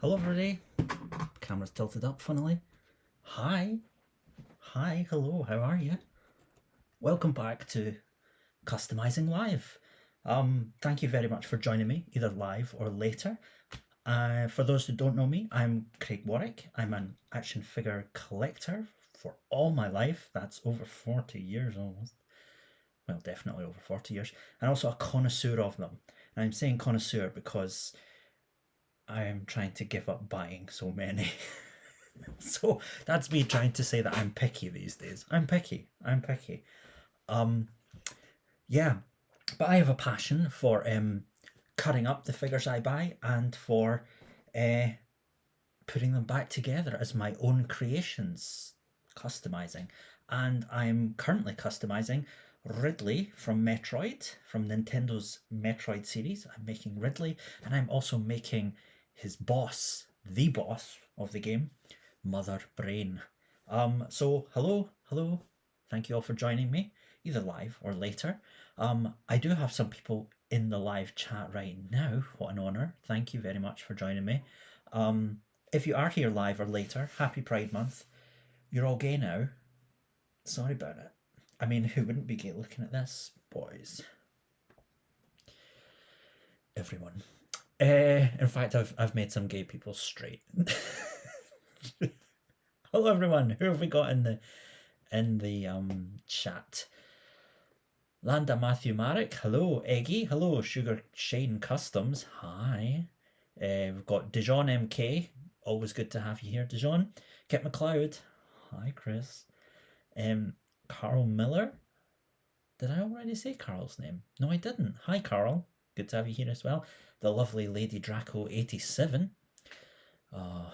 Hello everybody. Camera's tilted up, funnily. Hi. Hi, hello, how are you? Welcome back to Customizing Live. Thank you very much for joining me, either live or later. For those who don't know me, I'm Craig Warrack. I'm an action figure collector for all my life. That's over 40 years almost. Well, definitely over 40 years. And also a connoisseur of them. And I'm saying connoisseur because I'm trying to give up buying so many. So that's me trying to say that I'm picky these days. I'm picky. Yeah, but I have a passion for cutting up the figures I buy and for putting them back together as my own creations, customizing. And I'm currently customizing Ridley from Metroid, from Nintendo's Metroid series. I'm making Ridley, and I'm also making his boss, the boss of the game, Mother Brain. So hello, thank you all for joining me, either live or later. I do have some people in the live chat right now. What an honor. Thank you very much for joining me. If you are here live or later, happy Pride Month. You're all gay now. Sorry about it. I mean, who wouldn't be gay looking at this? Boys. Everyone. In fact, I've made some gay people straight. Hello everyone. Who have we got in the chat? Landa Matthew Marek. Hello. Eggy. Hello. Sugar Shane Customs. Hi. We've got Dijon MK. Always good to have you here, Dijon. Kit McLeod. Hi, Chris. Carl Miller. Did I already say Carl's name? No, I didn't. Hi, Carl. Good to have you here as well. The lovely Lady Draco 87. Oh,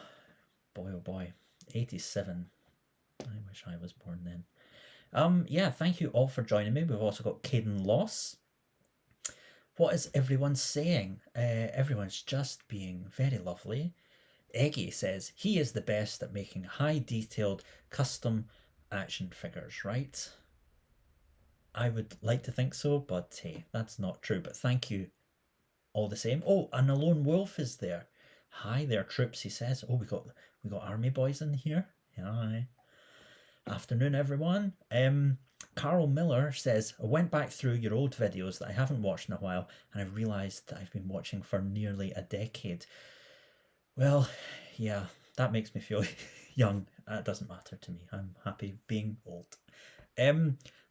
boy. 87. I wish I was born then. Yeah, thank you all for joining me. We've also got Caden Loss. What is everyone saying? Everyone's just being very lovely. Eggy says he is the best at making high detailed custom action figures, right? I would like to think so, but hey, that's not true. But thank you all the same. Oh, and a lone wolf is there. Hi there, troops, he says. Oh, we got army boys in here. Hi. Afternoon, everyone. Carl Miller says, I went back through your old videos that I haven't watched in a while, and I've realised that I've been watching for nearly a decade. Well, yeah, that makes me feel young. That doesn't matter to me. I'm happy being old.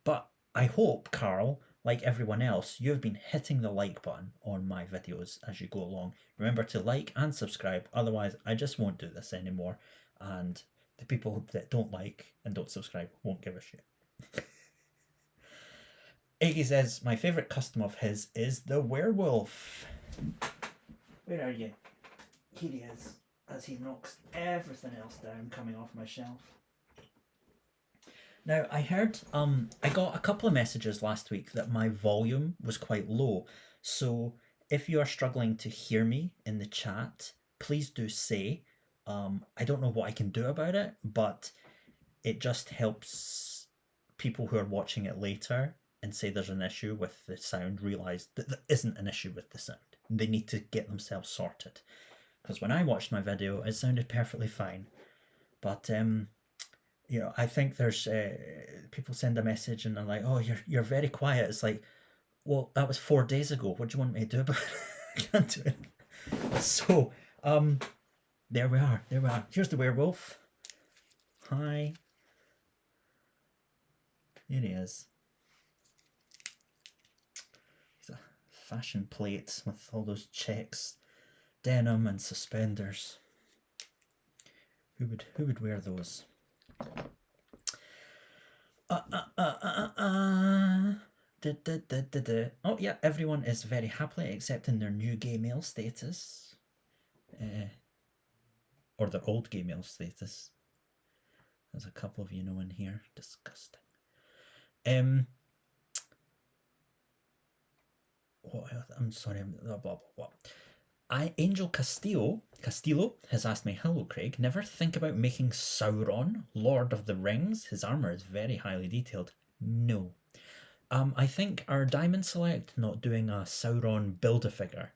But I hope, Carl, like everyone else, you've been hitting the like button on my videos as you go along. Remember to like and subscribe, otherwise I just won't do this anymore, and the people that don't like and don't subscribe won't give a shit. Iggy says, my favourite custom of his is the werewolf. Where are you? Here he is, as he knocks everything else down coming off my shelf. Now, I heard, I got a couple of messages last week that my volume was quite low. So if you are struggling to hear me in the chat, please do say. I don't know what I can do about it, but it just helps people who are watching it later and say there's an issue with the sound realize that there isn't an issue with the sound. They need to get themselves sorted. Because when I watched my video, it sounded perfectly fine. But you know, I think there's people send a message and they're like, "Oh, you're very quiet." It's like, well, that was 4 days ago. What do you want me to do about it? I can't do it. So, there we are. Here's the werewolf. Hi. Here he is. He's a fashion plate with all those checks, denim and suspenders. Who would wear those? Oh yeah, everyone is very happily accepting their new gay male status, or their old gay male status. There's a couple of you know in here. Disgusting. What else? I'm sorry. Blah blah blah. Angel Castillo has asked me, hello Craig, never think about making Sauron, Lord of the Rings? His armour is very highly detailed. No. I think our Diamond Select not doing a Sauron Build-A-Figure,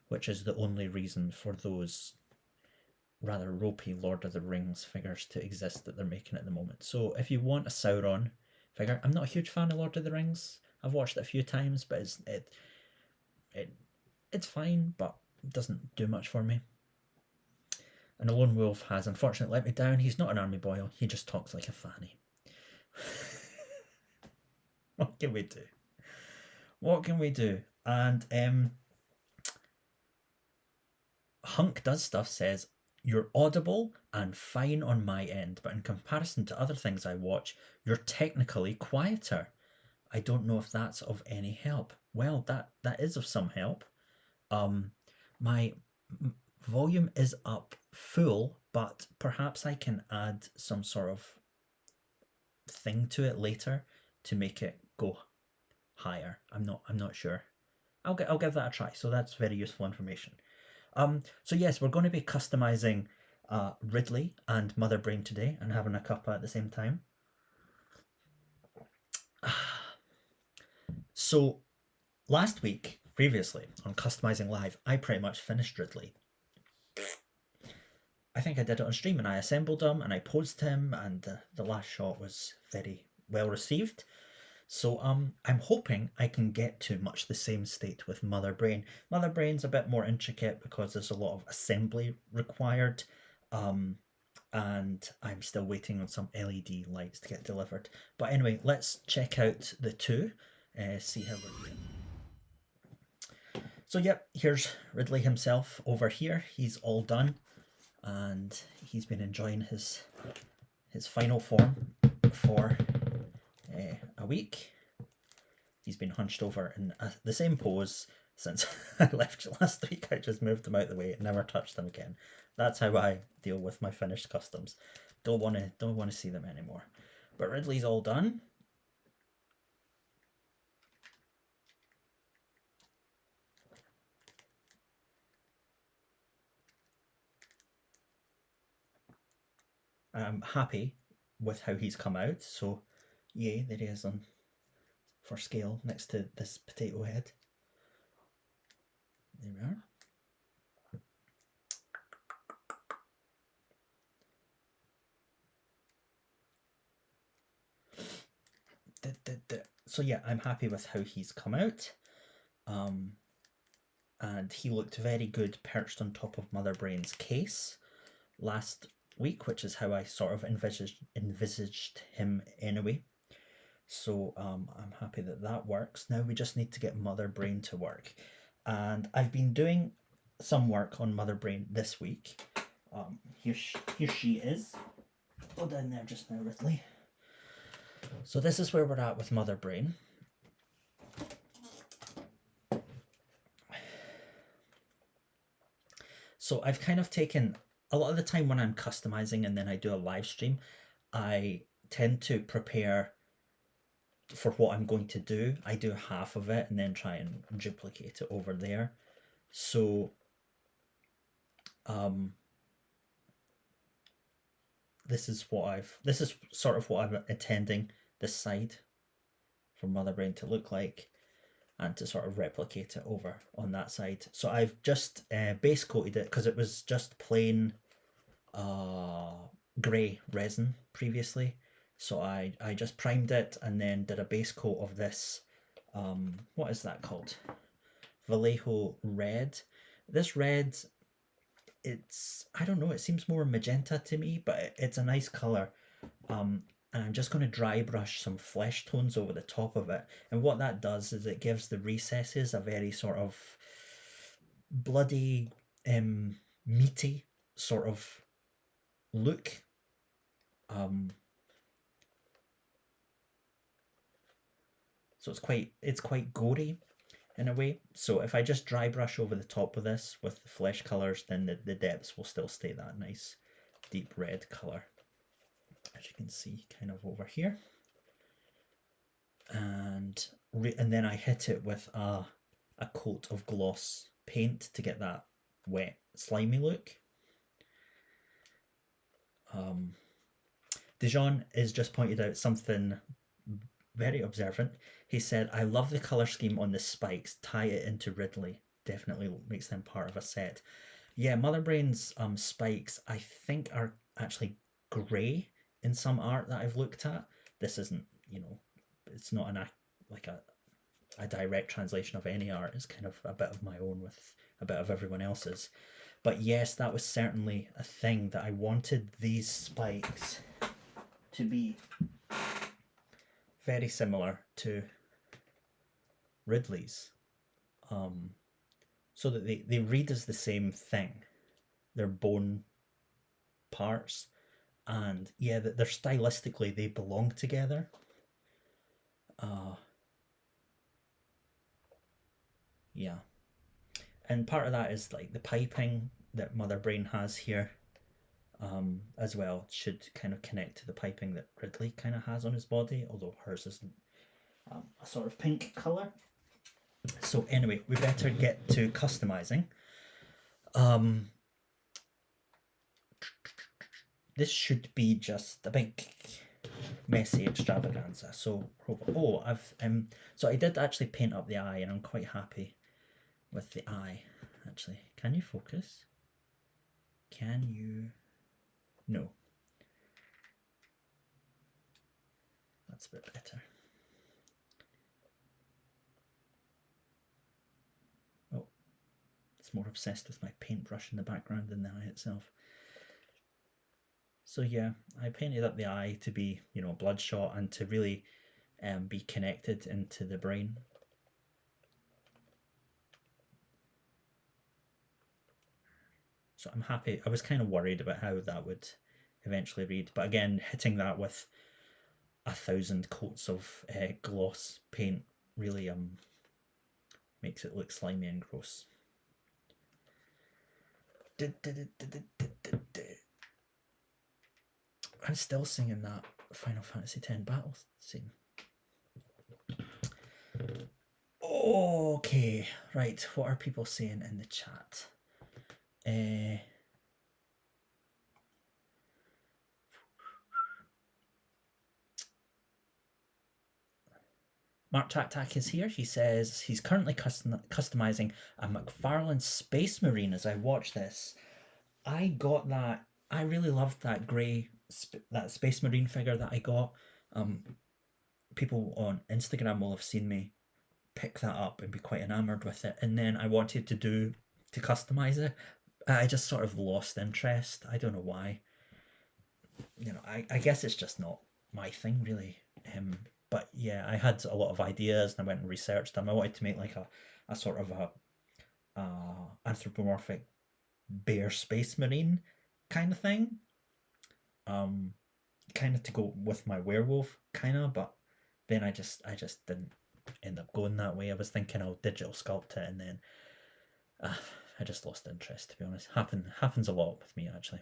which is the only reason for those rather ropey Lord of the Rings figures to exist that they're making at the moment. So if you want a Sauron figure, I'm not a huge fan of Lord of the Rings. I've watched it a few times, but it's fine, but it doesn't do much for me. And the Lone Wolf has unfortunately let me down. He's not an army boy, he just talks like a fanny. What can we do? What can we do? And Hunk Does Stuff says, you're audible and fine on my end, but in comparison to other things I watch, you're technically quieter. I don't know if that's of any help. Well, that is of some help. My volume is up full, but perhaps I can add some sort of thing to it later to make it go higher. I'm not sure. I'll give that a try. So that's very useful information. So yes, we're going to be customizing Ridley and Mother Brain today and having a cuppa at the same time. So last week, previously on Customizing Live, I pretty much finished Ridley. I think I did it on stream and I assembled him and I posed him, and the last shot was very well received. So I'm hoping I can get to much the same state with Mother Brain. Mother Brain's a bit more intricate because there's a lot of assembly required, and I'm still waiting on some LED lights to get delivered. But anyway, let's check out the two, see how we're doing. So yep, here's Ridley himself over here. He's all done, and he's been enjoying his final form for a week. He's been hunched over in the same pose since I left last week. I just moved him out the way and never touched them again. That's how I deal with my finished customs. Don't want to see them anymore. But Ridley's all done. I'm happy with how he's come out. So yay, there he is on for scale next to this potato head. There we are. So yeah, I'm happy with how he's come out. And he looked very good perched on top of Mother Brain's case last week, which is how I sort of envisaged him anyway. So I'm happy that works. Now we just need to get Mother Brain to work. And I've been doing some work on Mother Brain this week. Here she is. Go down there just now, Ridley. So this is where we're at with Mother Brain. So I've kind of taken a lot of the time when I'm customizing and then I do a live stream, I tend to prepare for what I'm going to do. I do half of it and then try and duplicate it over there. So this is sort of what I'm intending this side for Mother Brain to look like, and to sort of replicate it over on that side. So I've just base coated it because it was just plain grey resin previously. So I just primed it and then did a base coat of this, what is that called? Vallejo red. This red, I don't know, it seems more magenta to me, but it's a nice colour. And I'm just going to dry brush some flesh tones over the top of it. And what that does is it gives the recesses a very sort of bloody, meaty sort of look. So it's quite gory in a way. So if I just dry brush over the top of this with the flesh colours, then the depths will still stay that nice deep red colour, as you can see kind of over here. And then I hit it with a coat of gloss paint to get that wet, slimy look. Dijon is just pointed out something very observant. He said, I love the colour scheme on the spikes. Tie it into Ridley. Definitely makes them part of a set. Yeah, Mother Brain's spikes I think are actually grey in some art that I've looked at. This isn't, you know, it's not like a direct translation of any art. It's kind of a bit of my own with a bit of everyone else's. But yes, that was certainly a thing that I wanted these spikes to be very similar to Ridley's. So that they read as the same thing. They're bone parts. And yeah, that they're stylistically, they belong together. Yeah. And part of that is like the piping that Mother Brain has here as well should kind of connect to the piping that Ridley kind of has on his body, although hers isn't a sort of pink colour. So anyway, we better get to customizing. This should be just a big messy extravaganza. So so I did actually paint up the eye, and I'm quite happy with the eye. Actually, can you focus? Can you? No. That's a bit better. Oh, it's more obsessed with my paintbrush in the background than the eye itself. So yeah, I painted up the eye to be, you know, bloodshot and to really be connected into the brain. So I'm happy. I was kind of worried about how that would eventually read, but again, hitting that with 1,000 coats of gloss paint really makes it look slimy and gross. I'm still singing that Final Fantasy X battle scene. Okay, right. What are people saying in the chat? Mark Tac is here. He says he's currently customizing a McFarlane Space Marine as I watch this. I got that. I really loved that grey, that Space Marine figure that I got. People on Instagram will have seen me pick that up and be quite enamored with it. And then I wanted to customize it. I just sort of lost interest. I don't know why. You know, I guess it's just not my thing really. But yeah, I had a lot of ideas and I went and researched them. I wanted to make like a sort of a anthropomorphic bear space marine kind of thing. Kind of to go with my werewolf kind of, but then I just didn't end up going that way. I was thinking I'll digital sculpt it, and then I just lost interest, to be honest. Happens a lot with me actually.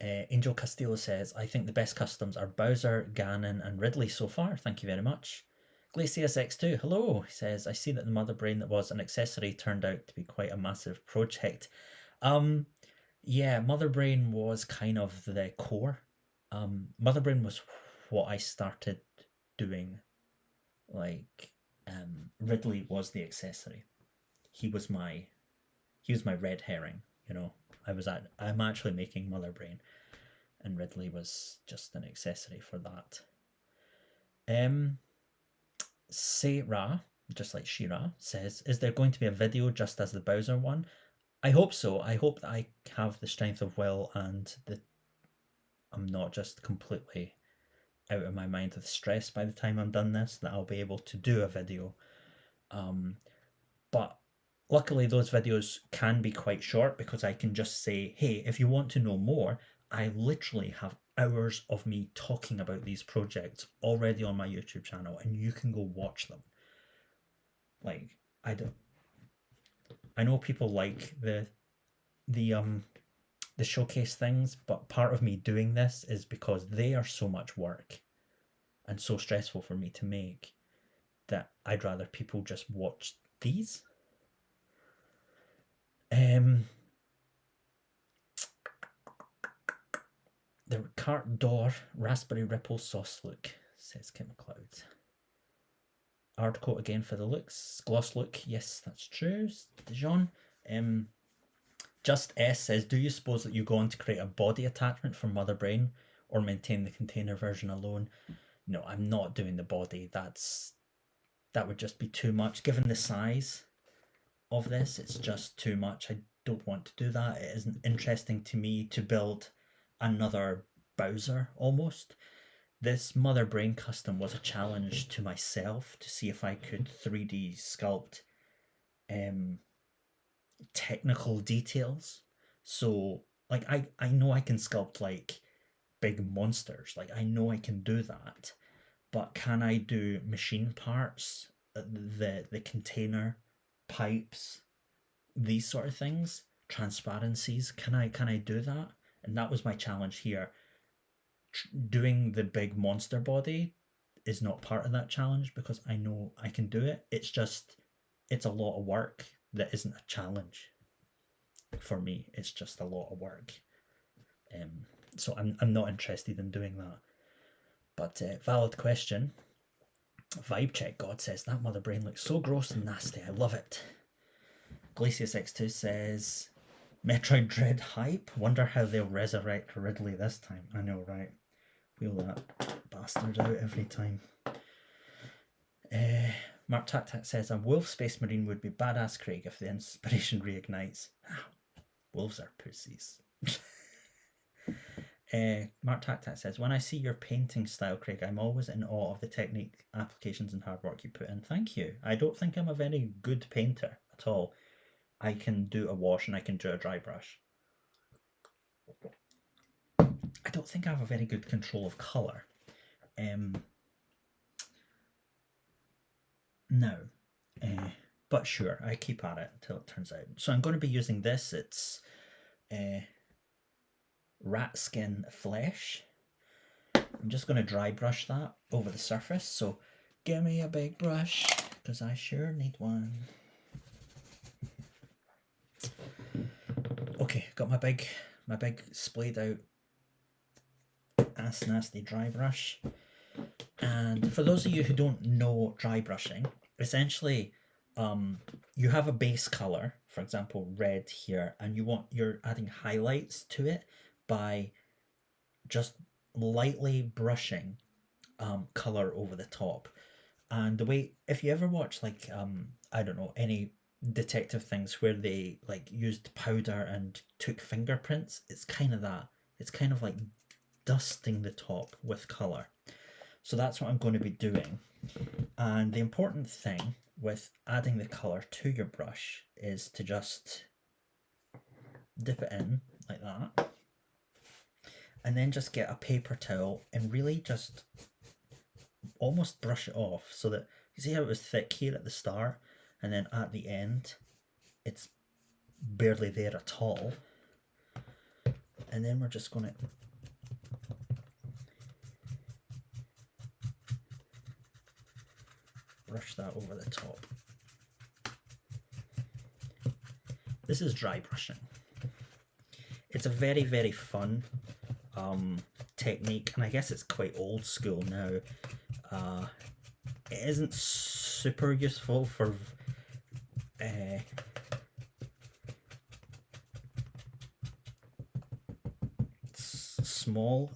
Angel Castillo says, I think the best customs are Bowser, Ganon and Ridley so far. Thank you very much. Glacius X2, hello. He says, I see that the Mother Brain that was an accessory turned out to be quite a massive project. Yeah, Mother Brain was kind of the core. Mother Brain was what I started doing. Like, Ridley was the accessory. He was my red herring, you know. I'm actually making Mother Brain, and Ridley was just an accessory for that. Sarah, just like Shira, says, is there going to be a video just as the Bowser one? I hope so. I hope that I have the strength of will and that I'm not just completely out of my mind with stress by the time I'm done this, that I'll be able to do a video. But luckily those videos can be quite short because I can just say, hey, if you want to know more, I literally have hours of me talking about these projects already on my YouTube channel, and you can go watch them. Like, I know people like the showcase things, but part of me doing this is because they are so much work and so stressful for me to make that I'd rather people just watch these. The cart door raspberry ripple sauce look, says Kim McLeod. Ard coat again for the looks. Gloss look, yes, that's true. Dijon. Just S says, do you suppose that you go on to create a body attachment for Mother Brain or maintain the container version alone? No, I'm not doing the body. That would just be too much. Given the size of this, it's just too much. I don't want to do that. It isn't interesting to me to build another Bowser almost. This Mother Brain custom was a challenge to myself to see if I could 3D sculpt technical details. So like I know I can sculpt like big monsters, like I know I can do that, but can I do machine parts, the container, pipes, these sort of things, transparencies? Can I do that? And that was my challenge here. Doing the big monster body is not part of that challenge because I know I can do it. It's just, it's a lot of work that isn't a challenge for me. It's just a lot of work. So I'm not interested in doing that. But valid question. Vibe Check God says, that Mother Brain looks so gross and nasty. I love it. Glacius X2 says, Metroid Dread hype. Wonder how they'll resurrect Ridley this time. I know, right? Wheel that bastard out every time. Mark Tac says, a wolf space marine would be badass, Craig, if the inspiration reignites. Wolves are pussies. Mark Tac says, when I see your painting style, Craig, I'm always in awe of the technique, applications and hard work you put in. Thank you. I don't think I'm a very good painter at all. I can do a wash and I can do a dry brush. I don't think I have a very good control of colour. No. But sure, I keep at it until it turns out. So I'm going to be using this. It's rat skin flesh. I'm just going to dry brush that over the surface. So give me a big brush, because I sure need one. Okay, got my big splayed out ass nasty dry brush. And for those of you who don't know dry brushing, essentially you have a base color, for example red here, and you're adding highlights to it by just lightly brushing color over the top. And the way, if you ever watch like I don't know, any detective things where they like used powder and took fingerprints, it's kind of that. It's kind of like dusting the top with color. So that's what I'm going to be doing. And the important thing with adding the color to your brush is to just dip it in like that, and then just get a paper towel and really just almost brush it off, so that you see how it was thick here at the start, and then at the end it's barely there at all. And then we're just going to brush that over the top. This is dry brushing. It's a very, very fun technique, and I guess it's quite old school now. It isn't super useful for small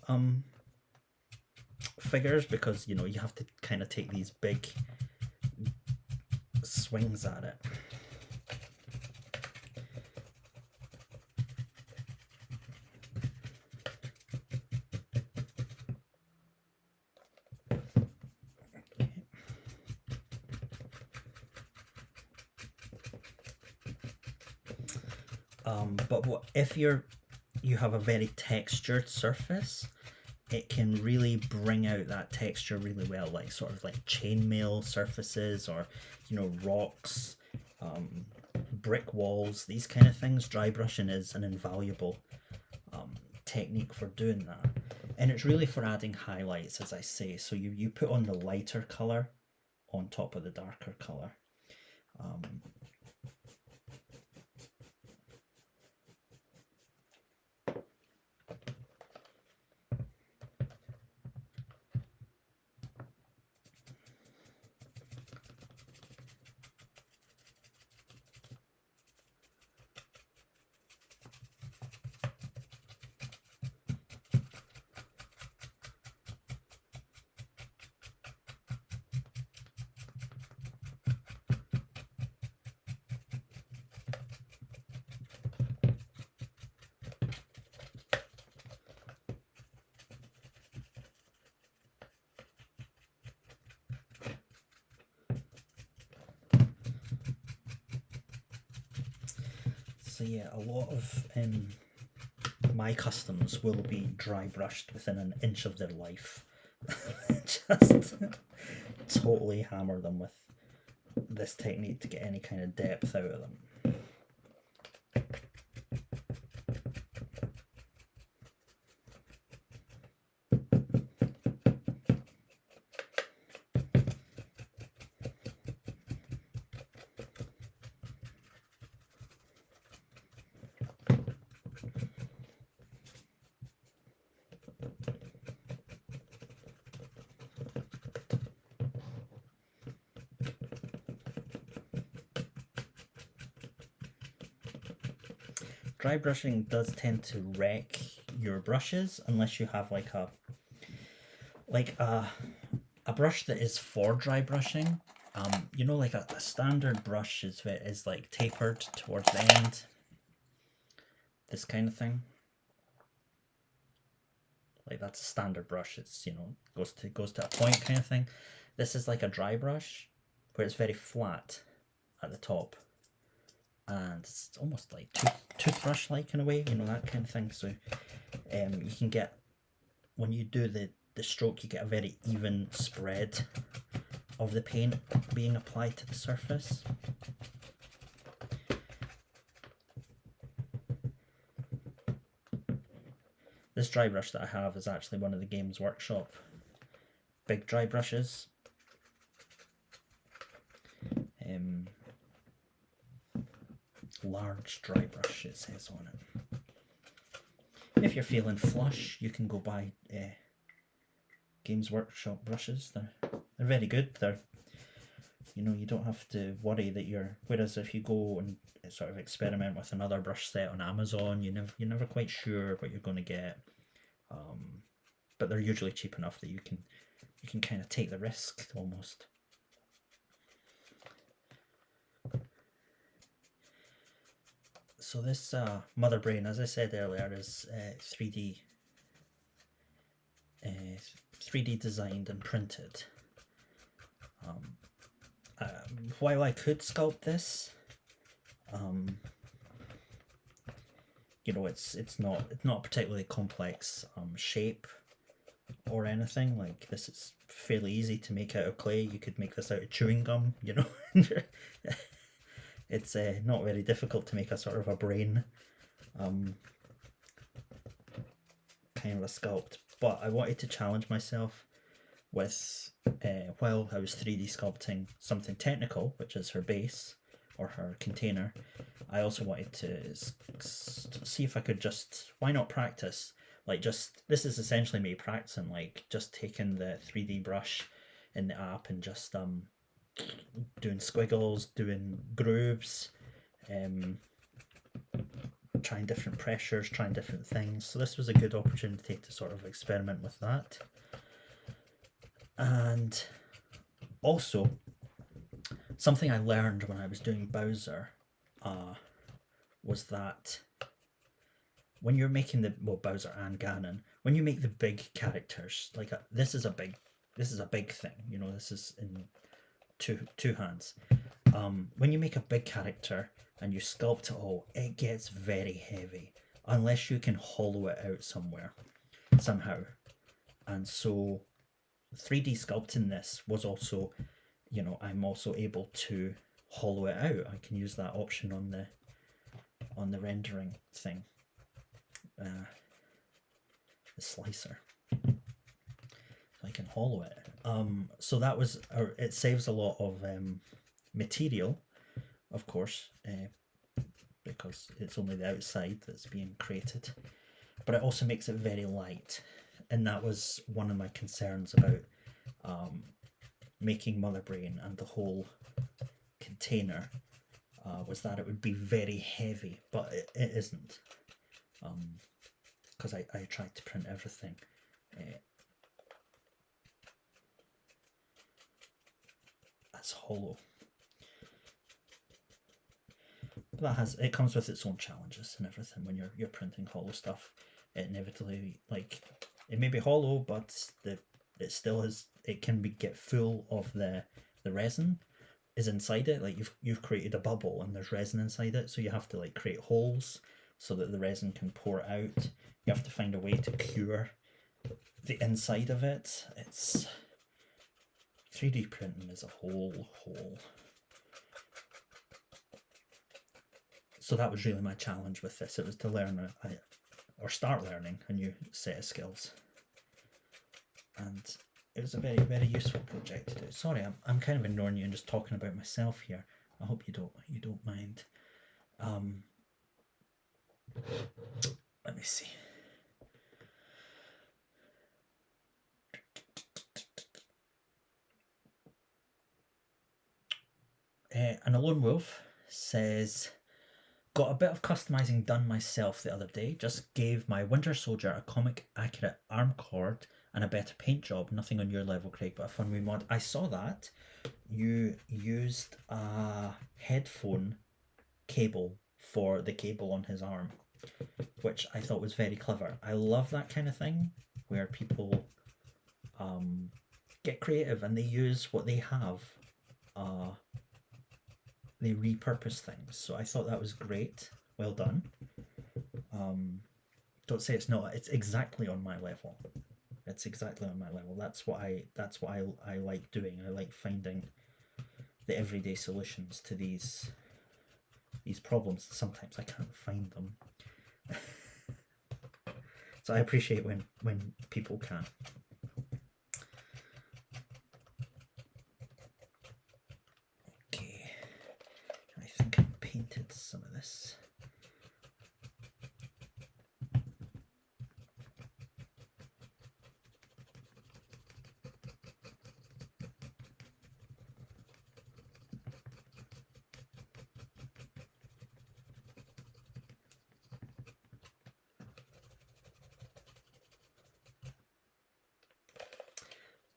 figures, because you know you have to kind of take these big swings at it. But if you have a very textured surface, it can really bring out that texture really well, like sort of like chainmail surfaces, or you know, rocks, brick walls, these kind of things. Dry brushing is an invaluable technique for doing that, and it's really for adding highlights, as I say. So you put on the lighter color on top of the darker color. So yeah, a lot of my customs will be dry brushed within an inch of their life. Just totally hammer them with this technique to get any kind of depth out of them. Dry brushing does tend to wreck your brushes unless you have like a brush that is for dry brushing. You know, like a standard brush is like tapered towards the end. This kind of thing. Like that's a standard brush. It's, you know, goes to a point kind of thing. This is like a dry brush where it's very flat at the top. And it's almost like toothbrush like in a way, you know, that kind of thing. So you can get, when you do the stroke, you get a very even spread of the paint being applied to the surface. This dry brush that I have is actually one of the Games Workshop big dry brushes. Large dry brush, it says on it. If you're feeling flush, you can go buy Games Workshop brushes. They're very good. They're, you know, you don't have to worry that you're. Whereas if you go and sort of experiment with another brush set on Amazon, you're never quite sure what you're going to get. But they're usually cheap enough that you can kind of take the risk almost. So this Mother Brain, as I said earlier, is 3D designed and printed. While I could sculpt this, you know, it's not a particularly complex shape or anything. Like, this is fairly easy to make out of clay. You could make this out of chewing gum, you know. It's not very difficult to make a sort of a brain kind of a sculpt, but I wanted to challenge myself with, while I was 3D sculpting something technical, which is her base or her container, I also wanted to see if I could just, why not practice? Like, just, this is essentially me practicing, like just taking the 3D brush in the app and just doing squiggles, doing grooves, trying different pressures, trying different things. So this was a good opportunity to sort of experiment with that. And also, something I learned when I was doing Bowser was that when you're making the, well, Bowser and Ganon, when you make the big characters, like this is a big thing, you know, this is in two hands. When you make a big character and you sculpt it all, it gets very heavy unless you can hollow it out somehow. And so 3D sculpting this was also, you know, I'm also able to hollow it out. I can use that option on the rendering thing, the slicer. I can hollow it. So that was, it saves a lot of material, of course, because it's only the outside that's being created, but it also makes it very light. And that was one of my concerns about making Mother Brain and the whole container, was that it would be very heavy, but it isn't, because I tried to print everything as hollow. But it comes with its own challenges and everything. When you're printing hollow stuff, it inevitably, like, it may be hollow, but it still is, it can get full of the resin, is inside it. Like you've created a bubble and there's resin inside it, so you have to like create holes so that the resin can pour out. You have to find a way to cure the inside of it. It's 3D printing is a whole. So that was really my challenge with this. It was to learn or start learning a new set of skills, and it was a very, very useful project to do. Sorry, I'm kind of ignoring you and just talking about myself here. I hope you don't mind. Let me see. And a lone wolf says, got a bit of customizing done myself the other day. Just gave my Winter Soldier a comic accurate arm cord and a better paint job. Nothing on your level, Craig, but a fun wee mod. I saw that you used a headphone cable for the cable on his arm, which I thought was very clever. I love that kind of thing where people get creative and they use what they have. They repurpose things. So I thought that was great. Well done. Don't say it's not. It's exactly on my level. It's exactly on my level. That's what I like doing. I like finding the everyday solutions to these problems. Sometimes I can't find them. So I appreciate when people can. Okay. I think I painted some of this.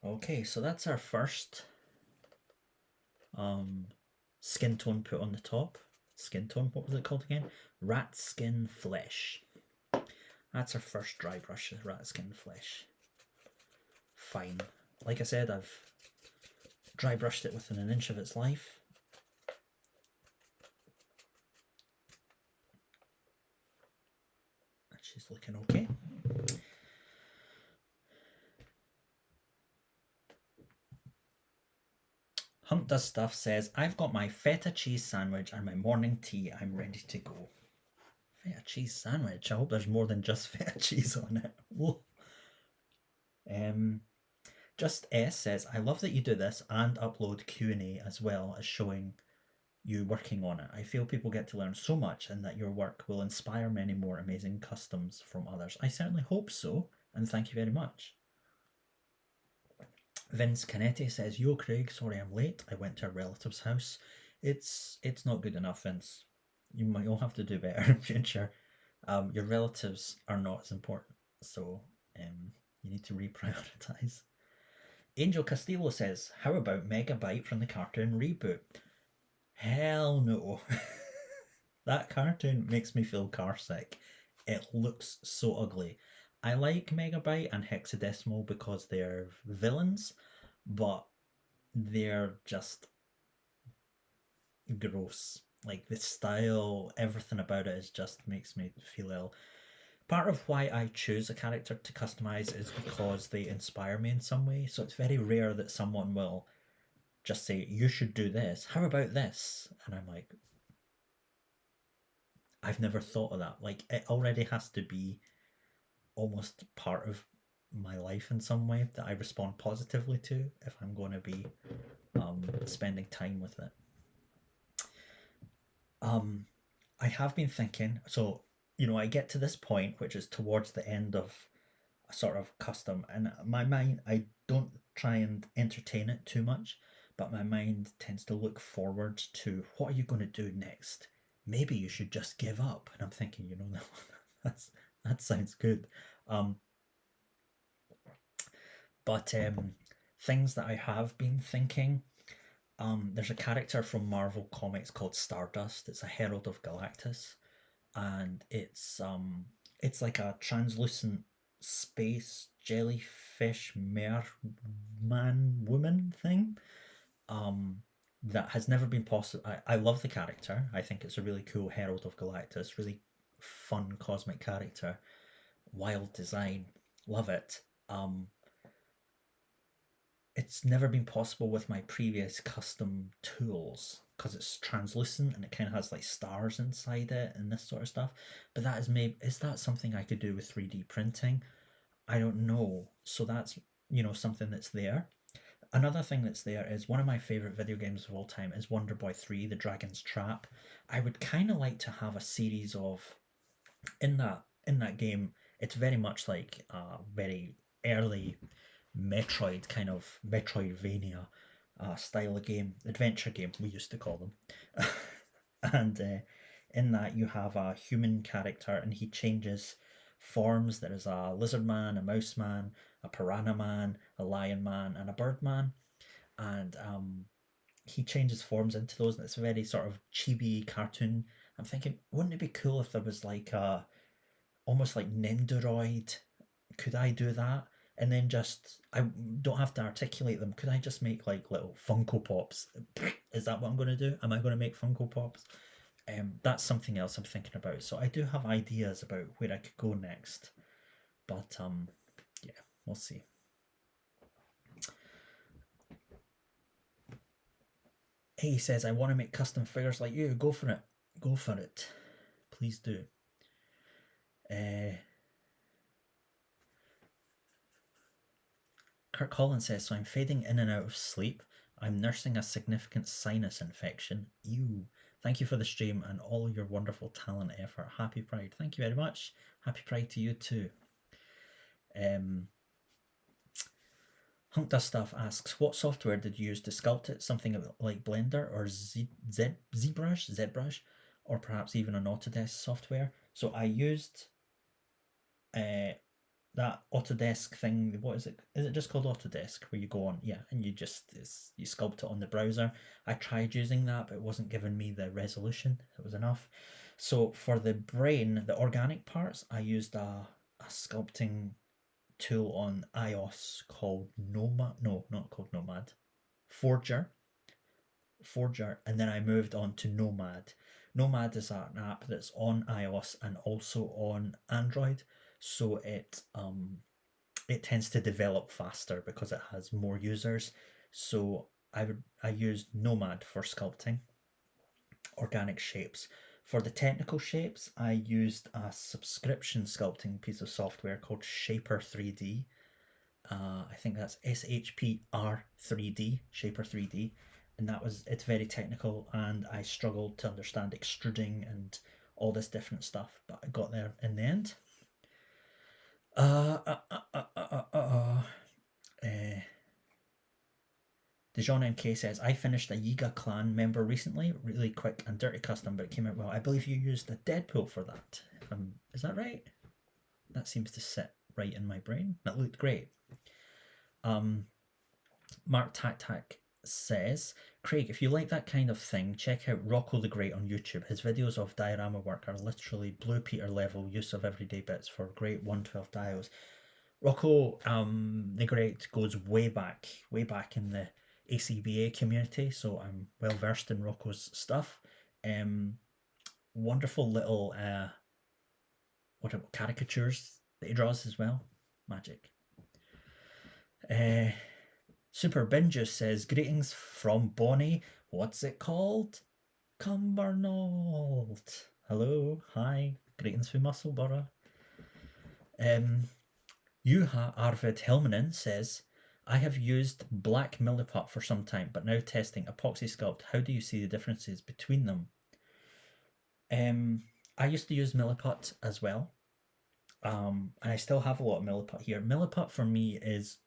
Okay, so that's our first skin tone put on the top. Skin tone, what was it called again? Rat skin flesh. That's our first dry brush, rat skin flesh. Fine. Like I said, I've dry brushed it within an inch of its life. And she's looking okay. Hump Does Stuff says, I've got my feta cheese sandwich and my morning tea. I'm ready to go. Feta cheese sandwich? I hope there's more than just feta cheese on it. Whoa. Just S says, I love that you do this and upload Q&A as well as showing you working on it. I feel people get to learn so much and that your work will inspire many more amazing customs from others. I certainly hope so, and thank you very much. Vince Canetti says, yo Craig, sorry I'm late. I went to a relative's house. It's not good enough, Vince. You'll have to do better in future. Your relatives are not as important, so you need to reprioritize. Angel Castillo says, how about Megabyte from the cartoon reboot? Hell no. That cartoon makes me feel car sick. It looks so ugly. I like Megabyte and Hexadecimal because they're villains, but they're just gross. Like the style, everything about it is just makes me feel ill. Part of why I choose a character to customize is because they inspire me in some way. So it's very rare that someone will just say, you should do this. How about this? And I'm like, I've never thought of that. Like, it already has to be almost part of my life in some way that I respond positively to if I'm going to be spending time with it. I have been thinking, so, I get to this point, which is towards the end of a sort of custom, and my mind, I don't try and entertain it too much, but my mind tends to look forward to, what are you going to do next? Maybe you should just give up. And I'm thinking, that sounds good. But things that I have been thinking, there's a character from Marvel Comics called Stardust. It's a Herald of Galactus, and it's like a translucent space jellyfish merman woman thing, that has never been possible. I love the character. I think it's a really cool Herald of Galactus, really fun cosmic character, wild design, love it. It's never been possible with my previous custom tools because it's translucent and it kind of has like stars inside it and this sort of stuff. But that is maybe, is that something I could do with 3D printing? I don't know. So that's, something that's there. Another thing that's there is one of my favorite video games of all time is Wonder Boy 3, The Dragon's Trap. I would kind of like to have a series of in that game. It's very much like a very early Metroid kind of Metroidvania style of game, adventure game we used to call them. And in that you have a human character and he changes forms. There is a lizard man, a mouse man, a piranha man, a lion man, and a bird man. And he changes forms into those, and it's a very sort of chibi cartoon. I'm thinking, wouldn't it be cool if there was like a almost like Nendoroid? Could I do that? And then just, I don't have to articulate them. Could I just make like little Funko Pops? Is that what I'm going to do? Am I going to make Funko Pops? That's something else I'm thinking about. So I do have ideas about where I could go next. But yeah, we'll see. He says, I want to make custom figures like you. Go for it. Go for it. Please do. Kirk Collins says, so I'm fading in and out of sleep. I'm nursing a significant sinus infection. Ew. Thank you for the stream and all your wonderful talent effort. Happy Pride. Thank you very much. Happy Pride to you too. Hunkdust Stuff asks, what software did you use to sculpt it? Something like Blender or ZBrush, or perhaps even an Autodesk software. So I used that Autodesk thing. What is it? Is it just called Autodesk where you go on? Yeah, and you sculpt it on the browser. I tried using that, but it wasn't giving me the resolution. It was enough. So for the brain, the organic parts, I used a sculpting tool on iOS called Nomad. No, not called Nomad. Forger. And then I moved on to Nomad. Nomad is an app that's on iOS and also on Android. So it tends to develop faster because it has more users. So I used Nomad for sculpting organic shapes. For the technical shapes, I used a subscription sculpting piece of software called Shaper 3D. I think that's SHPR 3D, Shaper 3D, and it's very technical, and I struggled to understand extruding and all this different stuff, but I got there in the end. Dijon MK says, I finished a Yiga clan member recently, really quick and dirty custom, but it came out well. I believe you used a Deadpool for that. Is that right? That seems to sit right in my brain. That looked great. Mark Tac says, Craig, if you like that kind of thing, check out Rocco the Great on YouTube. His videos of diorama work are literally Blue Peter level use of everyday bits for great 112 dials. Rocco the Great goes way back in the ACBA community, so I'm well versed in Rocco's stuff. Wonderful little caricatures that he draws as well. Magic. Super Binges says, greetings from Bonnie. What's it called? Cumbernauld. Hello, hi. Greetings from Musselburgh. Juha Arvid Helmanen says, I have used black milliput for some time, but now testing epoxy sculpt. How do you see the differences between them? I used to use milliput as well. And I still have a lot of milliput here. Milliput for me is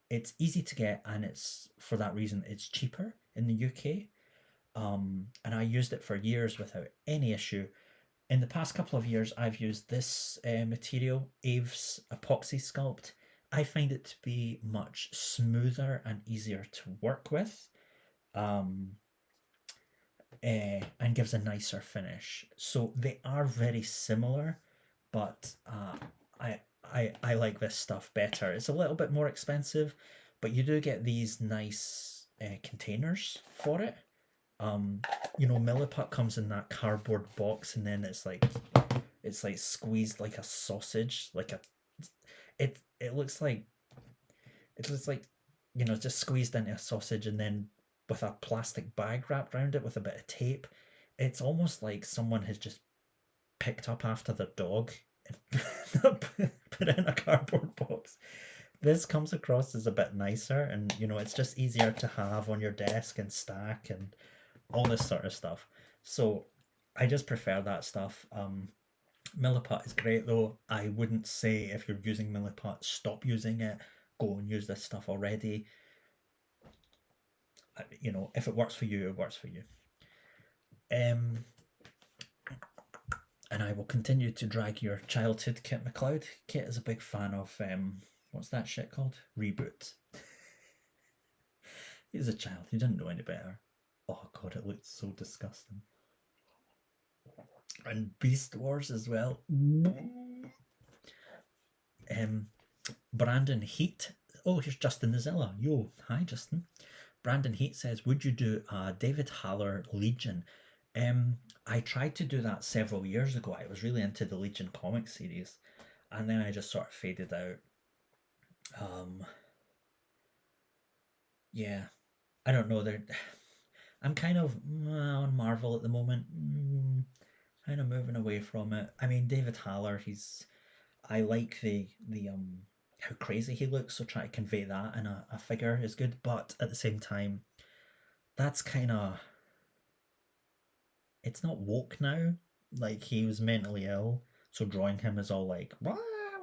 it's easy to get, and it's, for that reason, it's cheaper in the UK. And I used it for years without any issue. In the past couple of years, I've used this material, Aves Epoxy Sculpt. I find it to be much smoother and easier to work with, and gives a nicer finish. So they are very similar, but I like this stuff better. It's a little bit more expensive, but you do get these nice containers for it. You know, Milliput comes in that cardboard box, and then it's like squeezed like a sausage, like a it looks like you know, just squeezed into a sausage, and then with a plastic bag wrapped around it with a bit of tape. It's almost like someone has just picked up after their dog and put it in a cardboard box. This comes across as a bit nicer, and you know, it's just easier to have on your desk and stack and all this sort of stuff. So I just prefer that stuff. Milliput is great though. I wouldn't say if you're using Milliput, stop using it. Go and use this stuff already. You know, if it works for you, it works for you. And I will continue to drag your childhood, Kit McLeod. Kit is a big fan of what's that shit called? Reboot. He was a child. He didn't know any better. Oh god, it looked so disgusting. And Beast Wars as well. Brandon Heat. Oh, here's Justin Nazilla. Yo, hi Justin. Brandon Heat says, would you do a David Haller Legion? I tried to do that several years ago. I was really into the Legion comic series, and then I just sort of faded out. Yeah, I don't know. I'm kind of on Marvel at the moment. Kind of moving away from it. I mean, David Haller, I like the how crazy he looks, so try to convey that in a figure is good, but at the same time, that's kind of, it's not woke now. Like, he was mentally ill, so drawing him as all like, with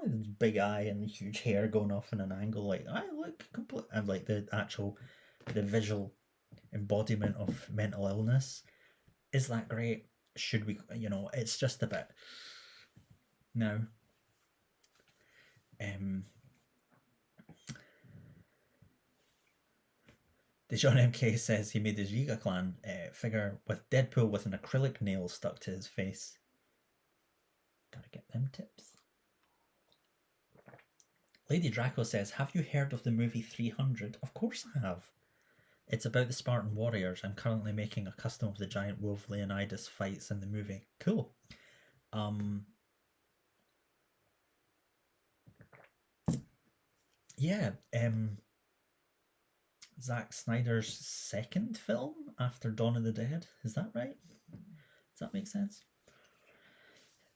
his big eye and huge hair going off in an angle, like, I look complete, and like the visual embodiment of mental illness. Is that great? Should we, you know, it's just a bit, no. Dijon MK says he made his Giga Clan figure with Deadpool with an acrylic nail stuck to his face. Gotta get them tips. Lady Draco says, have you heard of the movie 300? Of course I have. It's about the Spartan warriors. I'm currently making a custom of the giant wolf Leonidas fights in the movie. Cool. Yeah, Zack Snyder's second film after Dawn of the Dead. Is that right? Does that make sense?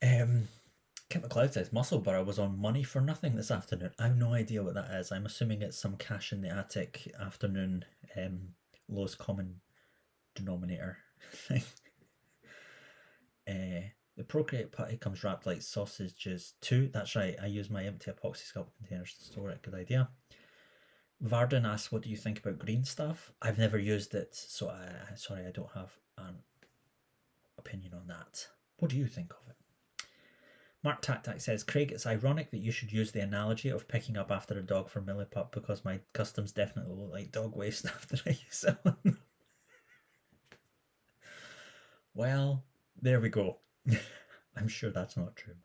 Kit McLeod says, Muscleburger was on Money for Nothing this afternoon. I have no idea what that is. I'm assuming it's some cash in the attic afternoon lowest common denominator thing. The Procreate putty comes wrapped like sausages too. That's right, I use my empty epoxy sculpt containers to store it. Good idea. Varden asks, what do you think about green stuff? I've never used it, so sorry, I don't have an opinion on that. What do you think of it? Mark Tactac says, Craig, it's ironic that you should use the analogy of picking up after a dog for Milliput because my customs definitely look like dog waste after I use it. Well, there we go. I'm sure that's not true, Mark.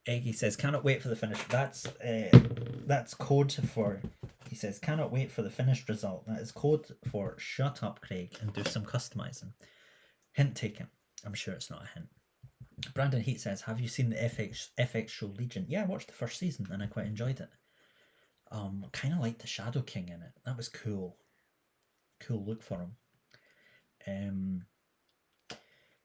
Eggy says, cannot wait for the finish. That's code for, he says, cannot wait for the finished result. That is code for shut up, Craig, and do some customizing. Hint taken. I'm sure it's not a hint. Brandon Heat says, have you seen the FX show Legion? Yeah, I watched the first season and I quite enjoyed it. Kind of like the Shadow King in it. That was cool. Cool look for him.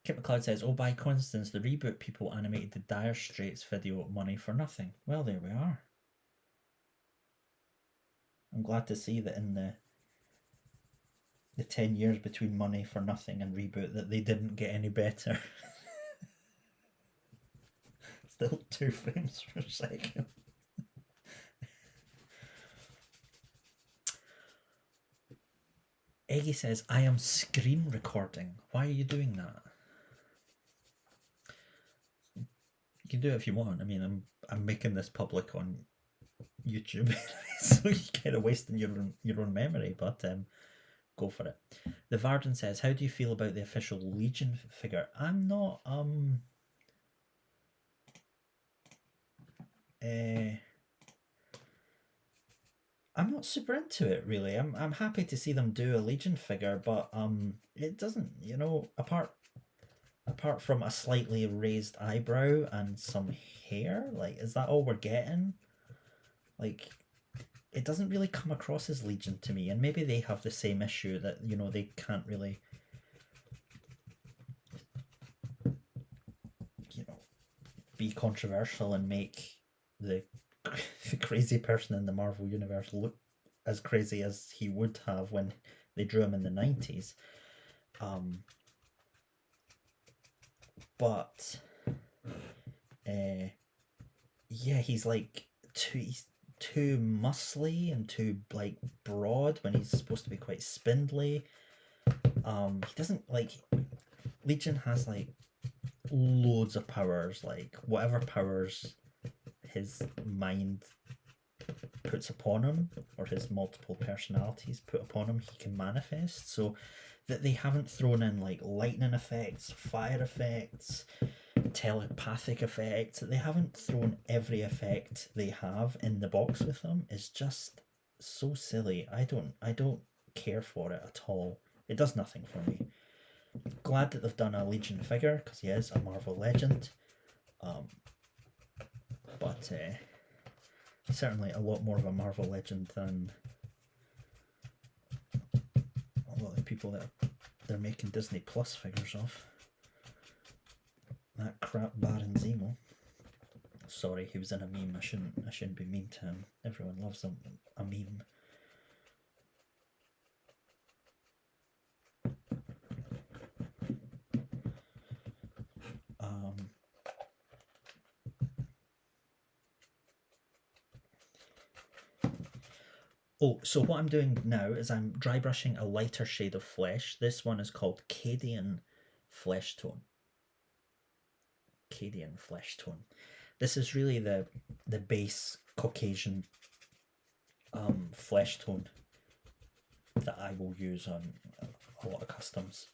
Kit McLeod says, oh, by coincidence, the reboot people animated the Dire Straits video Money for Nothing. Well, there we are. I'm glad to see that in the 10 years between Money for Nothing and reboot that they didn't get any better. Still 2 frames per second. Eggy says, I am screen recording. Why are you doing that? You can do it if you want. I mean, I'm making this public on YouTube, so you're kind of wasting your own memory, but go for it. The Varden says, how do you feel about the official Legion figure? I'm not I'm not super into it really. I'm happy to see them do a Legion figure, but it doesn't, you know, apart from a slightly raised eyebrow and some hair, like is that all we're getting? Like it doesn't really come across as Legion to me, and maybe they have the same issue that, you know, they can't really, you know, be controversial and make the the crazy person in the Marvel universe look as crazy as he would have when they drew him in the 90s. But yeah, he's like he's too muscly and too like broad when he's supposed to be quite spindly. He doesn't like Legion has like loads of powers, like whatever powers his mind puts upon him or his multiple personalities put upon him, he can manifest. So that they haven't thrown in like lightning effects, fire effects, telepathic effects, they haven't thrown every effect they have in the box with them is just so silly. I don't care for it at all. It does nothing for me. Glad that they've done a Legion figure because he is a Marvel legend, but certainly a lot more of a Marvel legend than a lot of people that they're making Disney Plus figures of. That crap Baron Zemo. Sorry, he was in a meme. I shouldn't be mean to him. Everyone loves a meme. Oh, so what I'm doing now is I'm dry brushing a lighter shade of flesh. This one is called Cadian Flesh Tone. Cadian Flesh Tone. This is really the base Caucasian flesh tone that I will use on a lot of customs.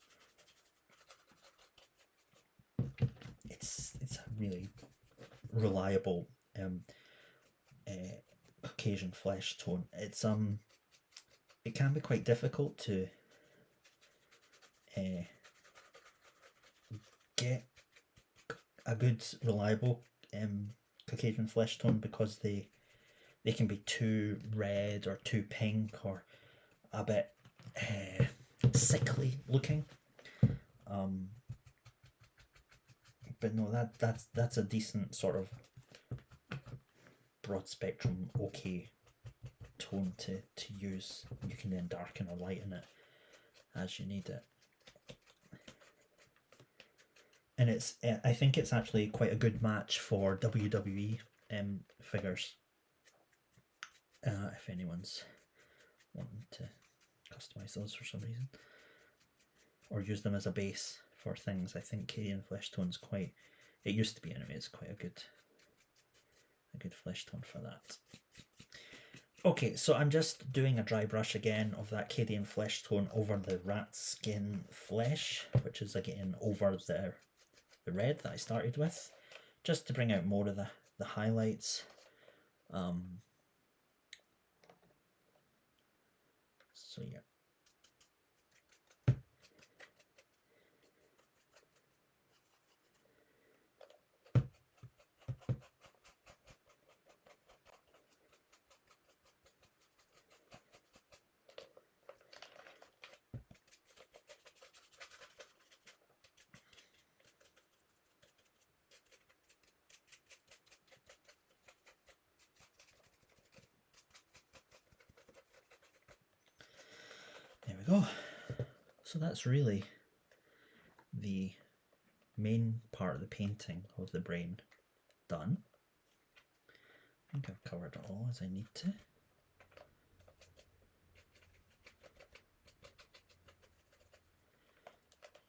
It's a really reliable Caucasian flesh tone. It's it can be quite difficult to get a good reliable Caucasian flesh tone because they can be too red or too pink or a bit sickly looking. But no, that's a decent sort of broad spectrum okay tone to use. You can then darken or lighten it as you need it. And it's I think it's actually quite a good match for WWE figures. If anyone's wanting to customize those for some reason or use them as a base for things, I think Cadian flesh tone's quite, it used to be anyway, it's quite a good flesh tone for that. Okay, so I'm just doing a dry brush again of that Cadian flesh tone over the rat skin flesh, which is again over the red that I started with, just to bring out more of the highlights. So yeah. There we go. So that's really the main part of the painting of the brain done. I think I've covered it all as I need to.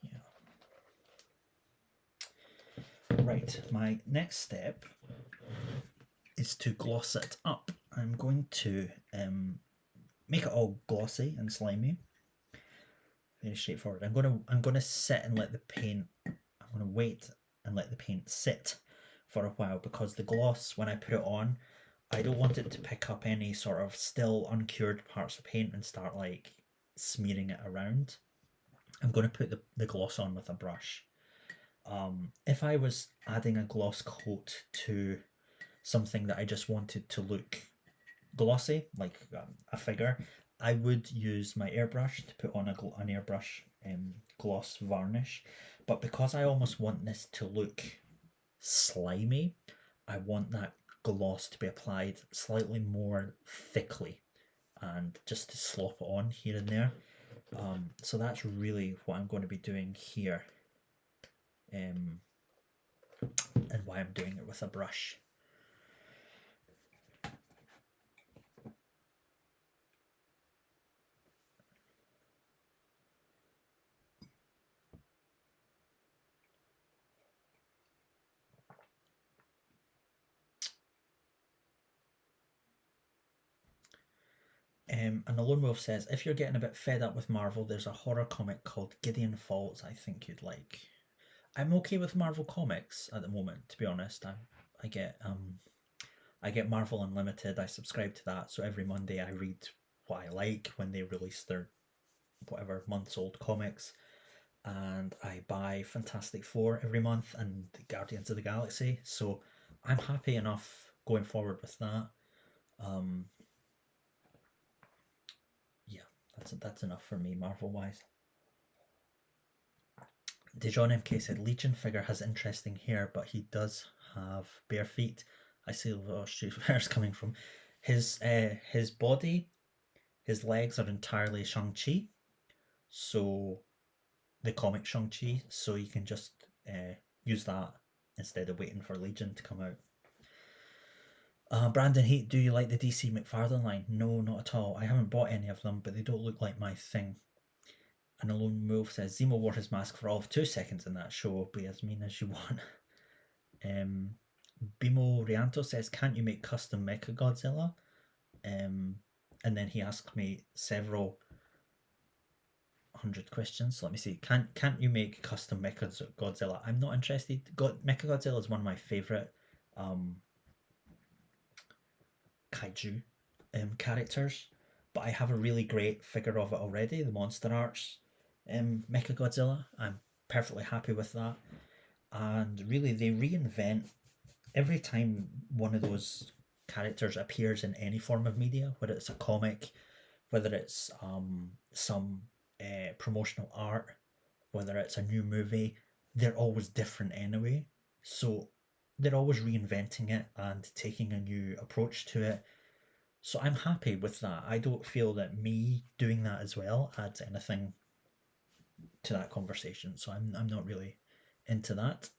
Yeah. Right, my next step is to gloss it up. I'm going to make it all glossy and slimy. Very straightforward. I'm gonna sit and let the paint. I'm gonna wait and let the paint sit for a while because the gloss, when I put it on, I don't want it to pick up any sort of still uncured parts of paint and start like smearing it around. I'm going to put the gloss on with a brush. If I was adding a gloss coat to something that I just wanted to look glossy, like a figure, I would use my airbrush to put on an airbrush gloss varnish. But because I almost want this to look slimy, I want that gloss to be applied slightly more thickly and just to slop it on here and there. So that's really what I'm going to be doing here, and why I'm doing it with a brush. And the Lone Wolf says, if you're getting a bit fed up with Marvel, there's a horror comic called Gideon Falls I think you'd like. I'm okay with Marvel comics at the moment, to be honest. I get Marvel Unlimited. I subscribe to that, so every Monday I read what I like when they release their whatever months old comics, and I buy Fantastic Four every month and the Guardians of the Galaxy. So I'm happy enough going forward with that. Yeah, that's enough for me Marvel wise. Dijon MK said Legion figure has interesting hair, but he does have bare feet. I see where where's coming from. His body, his legs are entirely Shang-Chi, so the comic Shang-Chi, so you can just use that instead of waiting for Legion to come out. Brandon Heat, do you like the DC McFarlane line? No, not at all. I haven't bought any of them, but they don't look like my thing. And Alone Wolf says Zemo wore his mask for all of 2 seconds in that show. Be as mean as you want. Bimo Rianto says, can't you make custom Mecha Godzilla? And then he asked me several hundred questions. Let me see. Can't you make custom Mecha Godzilla? I'm not interested. Mecha Godzilla is one of my favorite kaiju characters, but I have a really great figure of it already, the Monster Arts Mecha Godzilla. I'm perfectly happy with that. And really, they reinvent every time one of those characters appears in any form of media, whether it's a comic, whether it's some promotional art, whether it's a new movie, they're always different anyway. So they're always reinventing it and taking a new approach to it. So I'm happy with that. I don't feel that me doing that as well adds anything to that conversation. So I'm not really into that.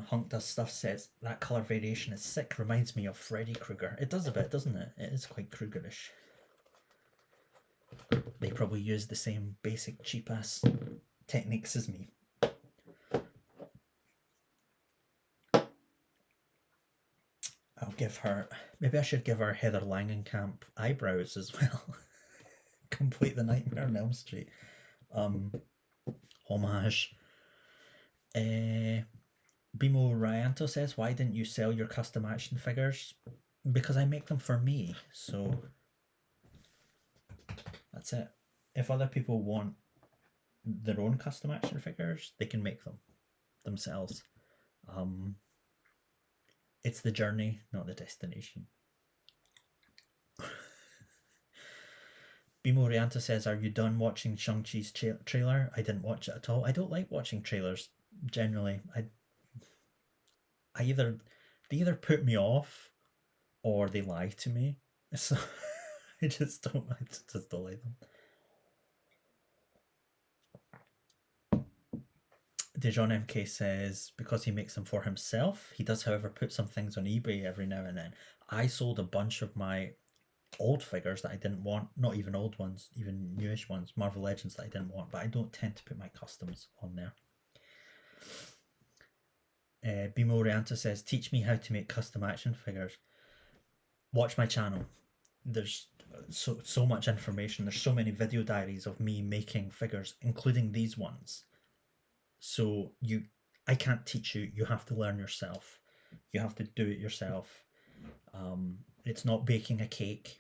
Hunk Does Stuff says that colour variation is sick. Reminds me of Freddy Krueger. It does a bit, doesn't it? It is quite Kruegerish. They probably use the same basic cheap ass techniques as me. I'll give her, maybe I should give her Heather Langenkamp eyebrows as well. Complete the Nightmare on Elm Street homage. Bimo Ryanto says, why didn't you sell your custom action figures? Because I make them for me, so that's it. If other people want their own custom action figures, they can make them themselves. It's the journey, not the destination. Bimo Rianta says, are you done watching Shang-Chi's trailer? I didn't watch it at all. I don't like watching trailers, generally. They either put me off or they lie to me. So I just don't like them. Dijon MK says, because he makes them for himself. He does, however, put some things on eBay every now and then. I sold a bunch of my old figures that I didn't want, not even old ones, even newish ones, Marvel Legends that I didn't want, but I don't tend to put my customs on there. Bimo Rianta says, teach me how to make custom action figures. Watch my channel. There's so much information. There's so many video diaries of me making figures, including these ones. So I can't teach you. You have to learn yourself. You have to do it yourself. It's not baking a cake.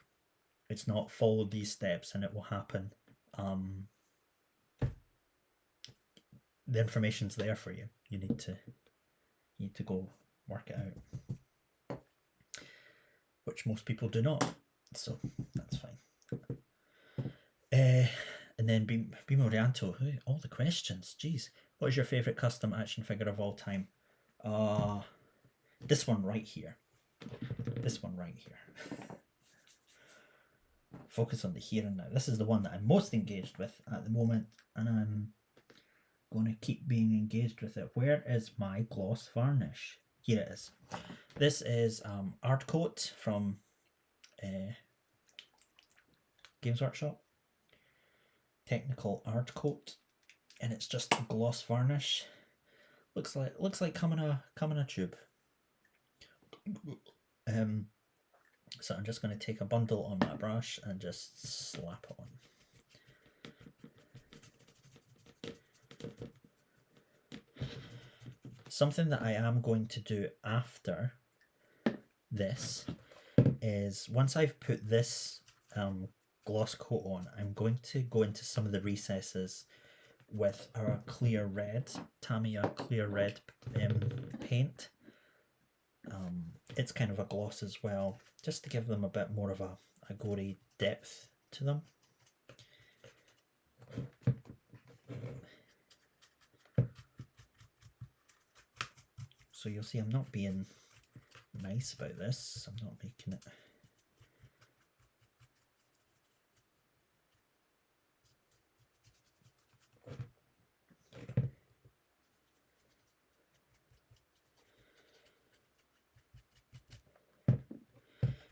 It's not follow these steps and it will happen. The information's there for you. You need to go work it out, which most people do not. So that's fine. And then Bimo Rianto, all the questions. Jeez, what is your favorite custom action figure of all time? This one right here. This one right here. Focus on the here and now. This is the one that I'm most engaged with at the moment, and I'm going to keep being engaged with it. Where is my gloss varnish? Here it is. This is Art Coat from Games Workshop. Technical Art Coat, and it's just gloss varnish. Looks like coming a tube. So I'm just going to take a bundle on my brush and just slap it on. Something that I am going to do after this is, once I've put this gloss coat on, I'm going to go into some of the recesses with our clear red, Tamiya clear red paint. It's kind of a gloss as well, just to give them a bit more of a gory depth to them. So you'll see I'm not being nice about this. I'm not making it.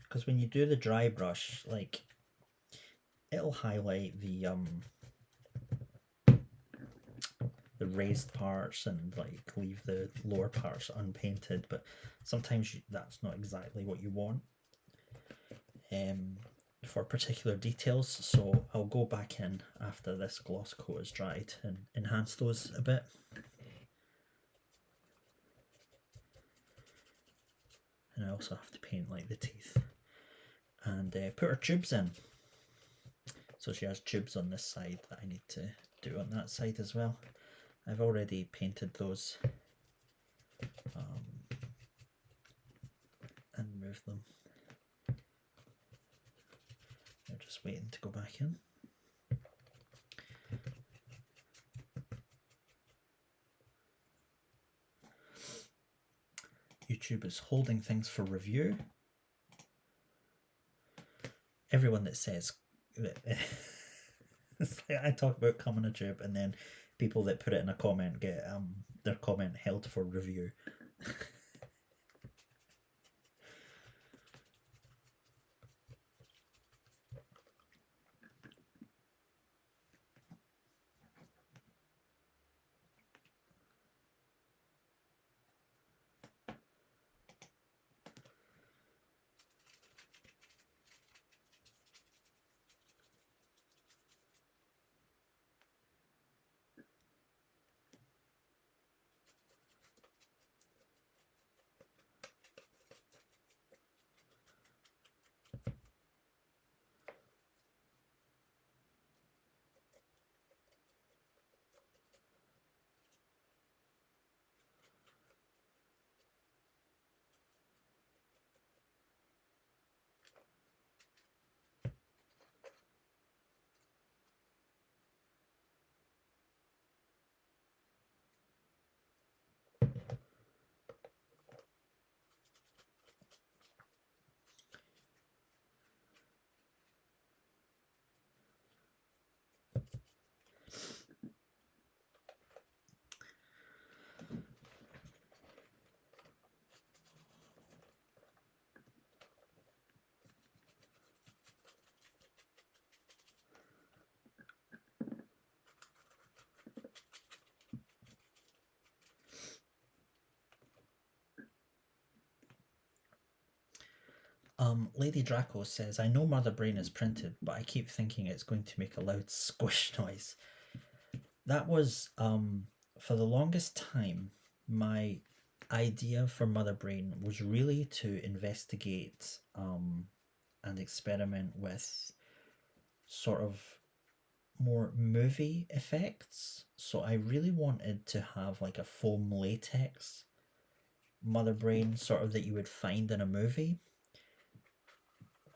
Because when you do the dry brush, like, it'll highlight the raised parts and like leave the lower parts unpainted, but sometimes that's not exactly what you want for particular details. So I'll go back in after this gloss coat is dried and enhance those a bit. And I also have to paint like the teeth and put her tubes in. So she has tubes on this side that I need to do on that side as well. I've already painted those and moved them. They're just waiting to go back in. YouTube is holding things for review. Everyone that says that it's like I talk about coming a tube, and then people that put it in a comment get their comment held for review. Lady Draco says, I know Mother Brain is printed, but I keep thinking it's going to make a loud squish noise. That was, for the longest time, my idea for Mother Brain was really to investigate and experiment with sort of more movie effects. So I really wanted to have like a foam latex Mother Brain sort of that you would find in a movie.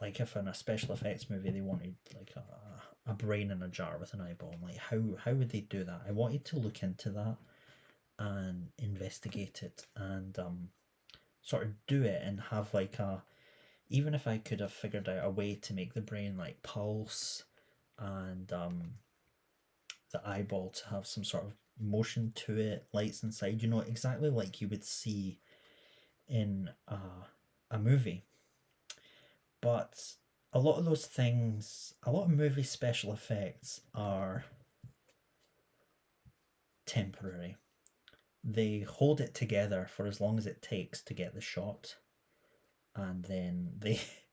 Like if in a special effects movie they wanted like a brain in a jar with an eyeball, like how would they do that? I wanted to look into that and investigate it and sort of do it and have like even if I could have figured out a way to make the brain like pulse and the eyeball to have some sort of motion to it, lights inside, exactly like you would see in a movie. But a lot of those things, a lot of movie special effects are temporary. They hold it together for as long as it takes to get the shot, and then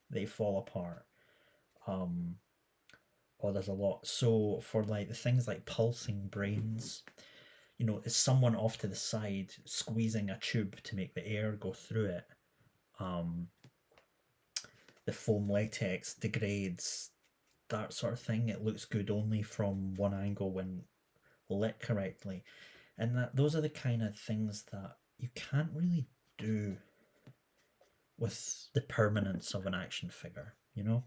they fall apart. Or there's a lot. So for like the things like pulsing brains, is someone off to the side squeezing a tube to make the air go through it. The foam latex degrades, that sort of thing. It looks good only from one angle when lit correctly. And those are the kind of things that you can't really do with the permanence of an action figure, you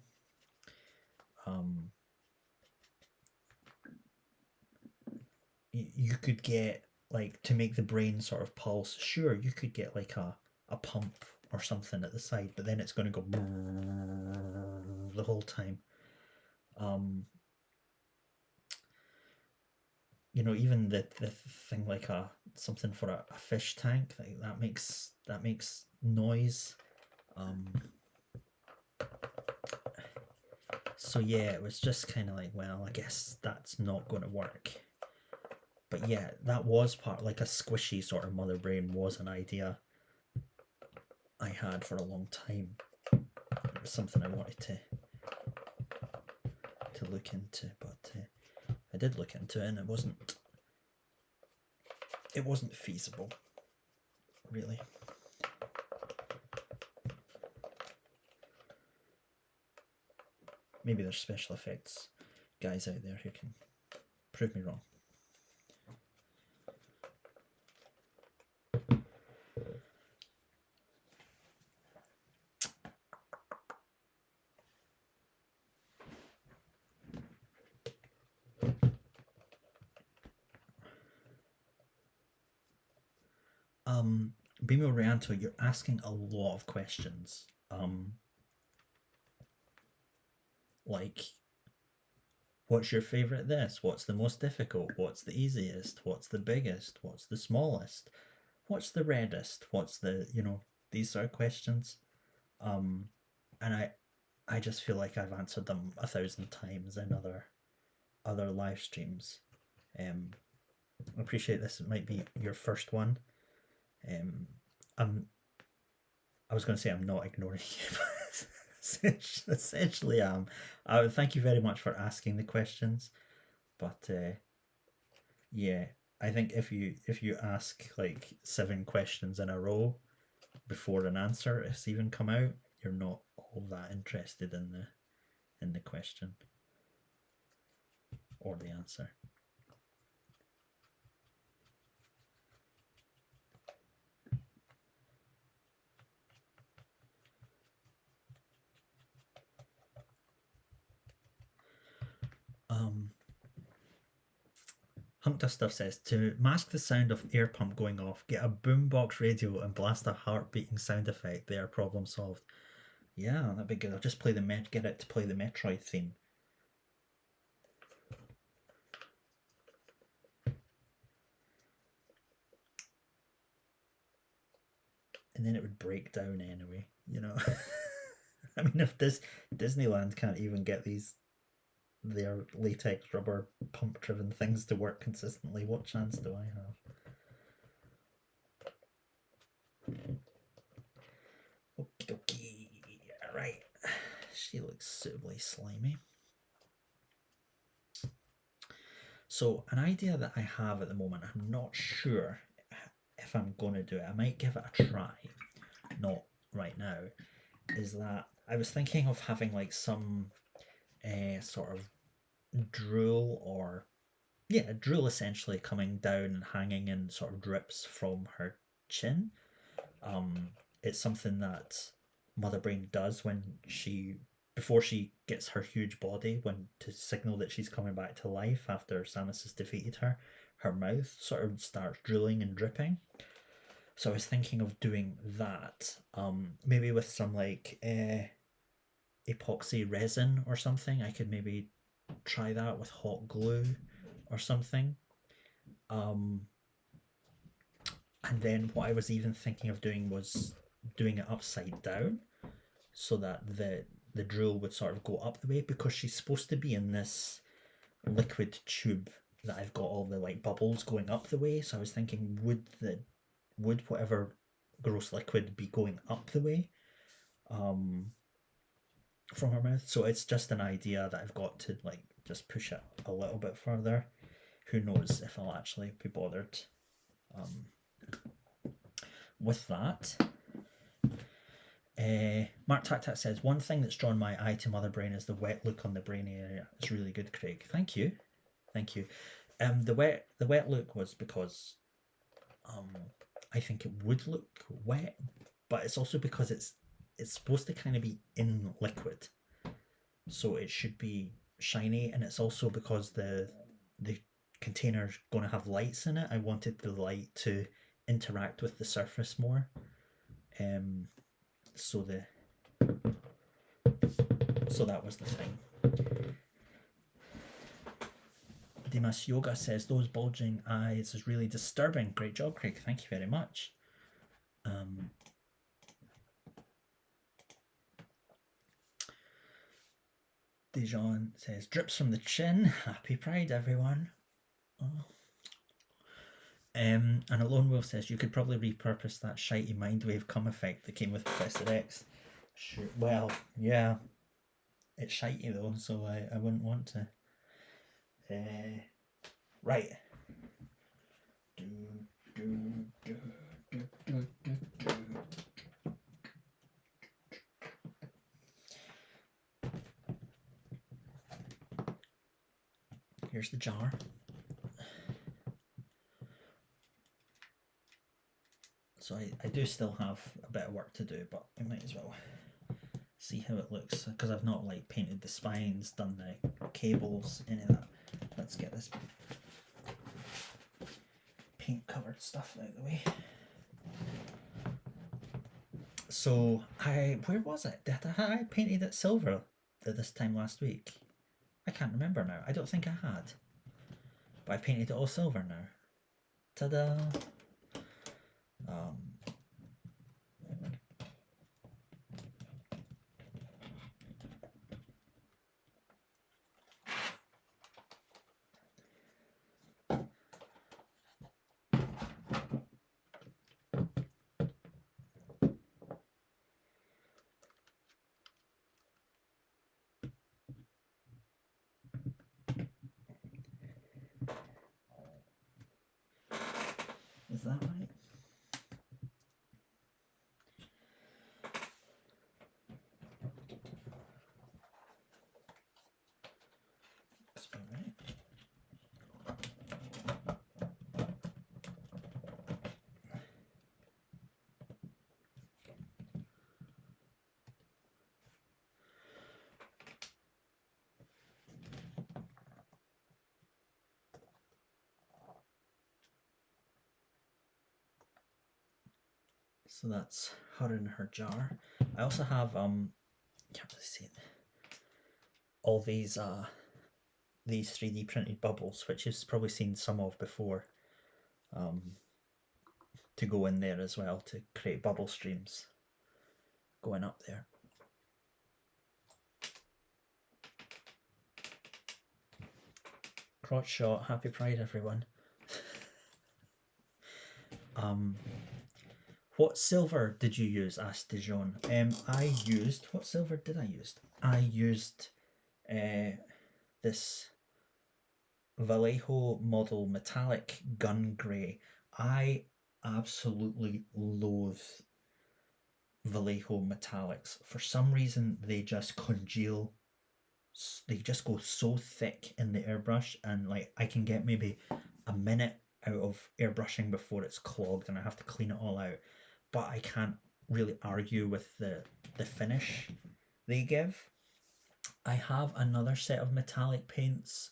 could get, like, to make the brain sort of pulse, sure, you could get like a pump or something at the side, but then it's going to go the whole time. Even the thing like something for a fish tank, like that makes noise. So yeah, it was just kind of like, well, I guess that's not going to work. But yeah, that was part, like a squishy sort of Mother Brain was an idea I had for a long time. It was something I wanted to look into, but I did look into it and it wasn't feasible, really. Maybe there's special effects guys out there who can prove me wrong. Bimo Rianto, you're asking a lot of questions. Like, what's your favourite this? What's the most difficult? What's the easiest? What's the biggest? What's the smallest? What's the reddest? What's the, these sort of questions. And I just feel like I've answered them 1,000 times in other live streams. I appreciate this. It might be your first one. I was going to say I'm not ignoring you, but essentially thank you very much for asking the questions. But yeah, I think if you ask like 7 questions in a row before an answer has even come out, you're not all that interested in the question or the answer. Hunkta Stuff says, to mask the sound of air pump going off, get a boombox radio and blast a heart-beating sound effect. There, problem solved. Yeah, that'd be good. I'll just play get it to play the Metroid theme. And then it would break down anyway, I mean, if Disneyland can't even get their latex rubber pump driven things to work consistently, what chance do I have? Okie dokie. Alright. She looks suitably slimy. So an idea that I have at the moment, I'm not sure if I'm going to do it, I might give it a try, not right now, is that I was thinking of having like some sort of drool, or yeah, drool essentially coming down and hanging in sort of drips from her chin. It's something that Mother Brain does when before she gets her huge body, when to signal that she's coming back to life after Samus has defeated her, her mouth sort of starts drooling and dripping. So I was thinking of doing that, maybe with some like epoxy resin or something. I could maybe try that with hot glue or something. And then what I was even thinking of doing was doing it upside down, so that the drool would sort of go up the way, because she's supposed to be in this liquid tube that I've got all the like bubbles going up the way. So I was thinking, would whatever gross liquid be going up the way from her mouth? So it's just an idea that I've got to like just push it a little bit further. Who knows if I'll actually be bothered with that. Mark Tac says, one thing that's drawn my eye to Mother Brain is the wet look on the brainy area. It's really good, Craig. Thank you. The wet look was because I think it would look wet, but it's also because it's supposed to kind of be in liquid, so it should be shiny, and it's also because the container's going to have lights in it. I wanted the light to interact with the surface more, so that was the thing. Dimas Yoga says, those bulging eyes is really disturbing. Great job, Craig. Thank you very much. Dijon says, drips from the chin. Happy Pride, everyone. Oh. And a Lone Wolf says, you could probably repurpose that shitey Mindwave cum effect that came with Professor X. Sure. Well, yeah. It's shitey though, so I wouldn't want to. Right. Here's the jar. So I do still have a bit of work to do, but I might as well see how it looks, because I've not like painted the spines, done the cables, any of that. Let's get this paint covered stuff out of the way. So where was it? Did I painted it silver this time last week? I can't remember now. I don't think I had, but I painted it all silver now. Ta-da! Is that right? That's about right. So that's her in her jar. I also have can't really see it. All these 3D printed bubbles, which you've probably seen some of before, to go in there as well to create bubble streams going up there. Crotch shot. Happy Pride, everyone. What silver did you use? Asked Dijon. What silver did I use? I used this Vallejo model metallic gun grey. I absolutely loathe Vallejo metallics. For some reason, they just congeal. They just go so thick in the airbrush, and like I can get maybe a minute out of airbrushing before it's clogged and I have to clean it all out. But I can't really argue with the finish they give. I have another set of metallic paints,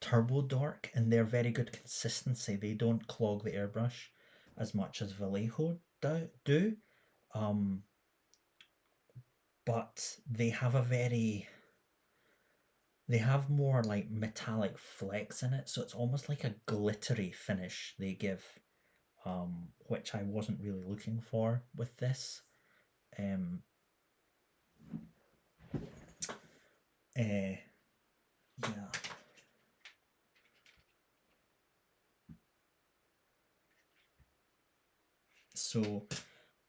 Turbo Dark, and they're very good consistency. They don't clog the airbrush as much as Vallejo do. But they have they have more like metallic flecks in it, so it's almost like a glittery finish they give, which I wasn't really looking for with this. Yeah. So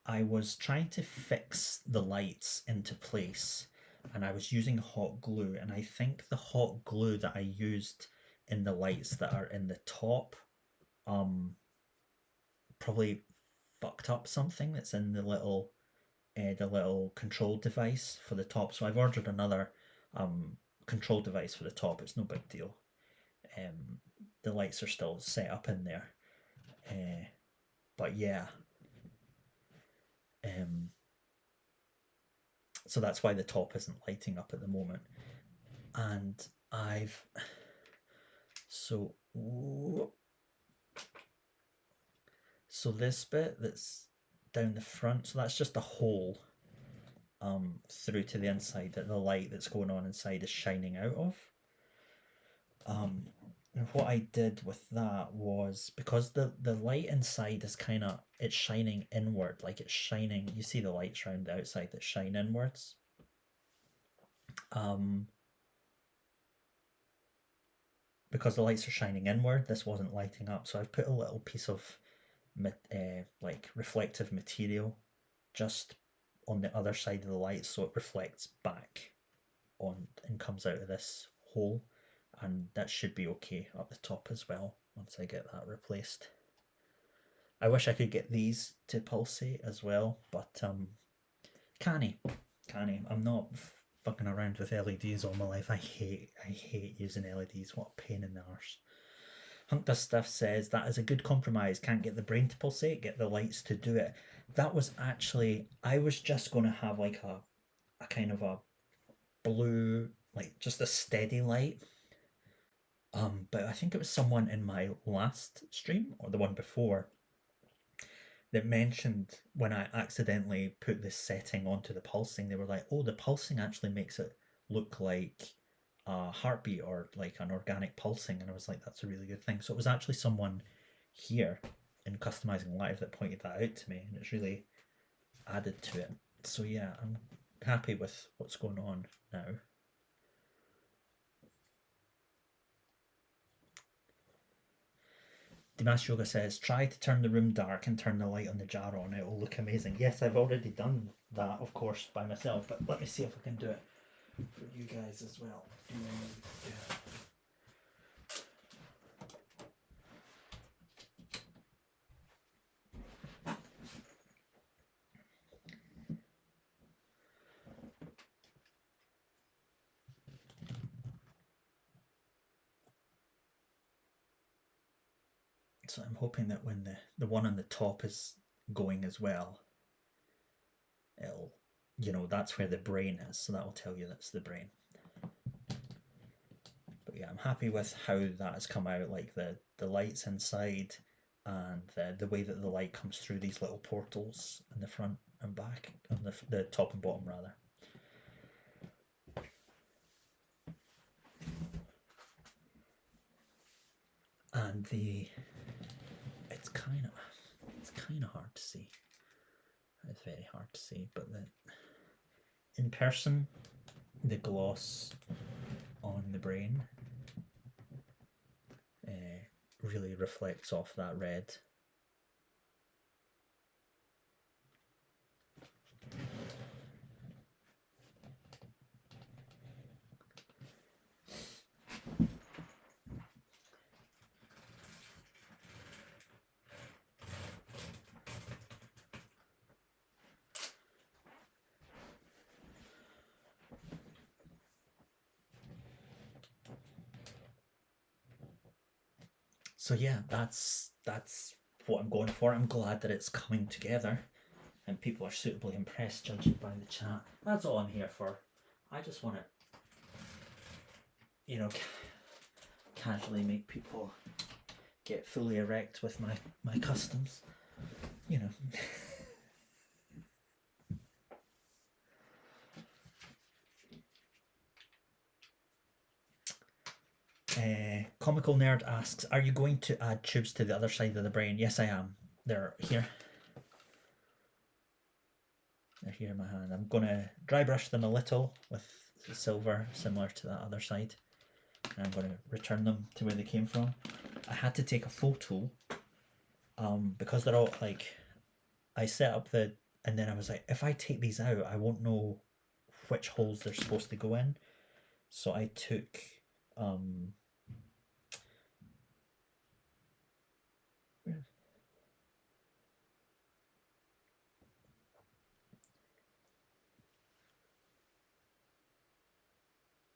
I was trying to fix the lights into place, and I was using hot glue, and I think the hot glue that I used in the lights that are in the top probably fucked up something that's in the little control device for the top. So I've ordered another control device for the top. It's no big deal. The lights are still set up in there, but yeah. So that's why the top isn't lighting up at the moment. And so this bit that's down the front, so that's just a hole through to the inside that the light that's going on inside is shining out of. And what I did with that was, because the light inside is it's shining inward, like it's shining, you see the lights around the outside that shine inwards. Because the lights are shining inward, this wasn't lighting up, so I've put a little piece of like reflective material just on the other side of the light, so it reflects back on and comes out of this hole, and that should be okay up the top as well once I get that replaced. I wish I could get these to pulsate as well, but canny. I'm not fucking around with LEDs all my life. I hate using LEDs. What a pain in the arse. Hunk Does Stuff says, that is a good compromise. Can't get the brain to pulsate, get the lights to do it. That was actually, I was just going to have like a kind of a blue, like just a steady light. But I think it was someone in my last stream, or the one before, that mentioned when I accidentally put this setting onto the pulsing, they were like, oh, the pulsing actually makes it look like a heartbeat or like an organic pulsing. And I was like, that's a really good thing. So it was actually someone here in Customising Live that pointed that out to me, and it's really added to it. So yeah, I'm happy with what's going on now. Dimash Yoga says, try to turn the room dark and turn the light on the jar on. It will look amazing. Yes, I've already done that, of course, by myself, but let me see if I can do it for you guys as well. So I'm hoping that when the one on the top is going as well, it'll, that's where the brain is, so that will tell you that's the brain. But yeah, I'm happy with how that has come out, like the lights inside and the way that the light comes through these little portals in the front and back, on the top and bottom rather. And it's kind of hard to see. It's very hard to see, but in person, the gloss on the brain really reflects off that red. So yeah, that's what I'm going for. I'm glad that it's coming together and people are suitably impressed judging by the chat. That's all I'm here for. I just want to, you know, casually make people get fully erect with my customs, you know. Comical Nerd asks, are you going to add tubes to the other side of the brain? Yes, I am. They're here. They're here in my hand. I'm going to dry brush them a little with silver, similar to that other side. And I'm going to return them to where they came from. I had to take a photo because they're all like, I set up the, and then I was like, if I take these out, I won't know which holes they're supposed to go in. So I took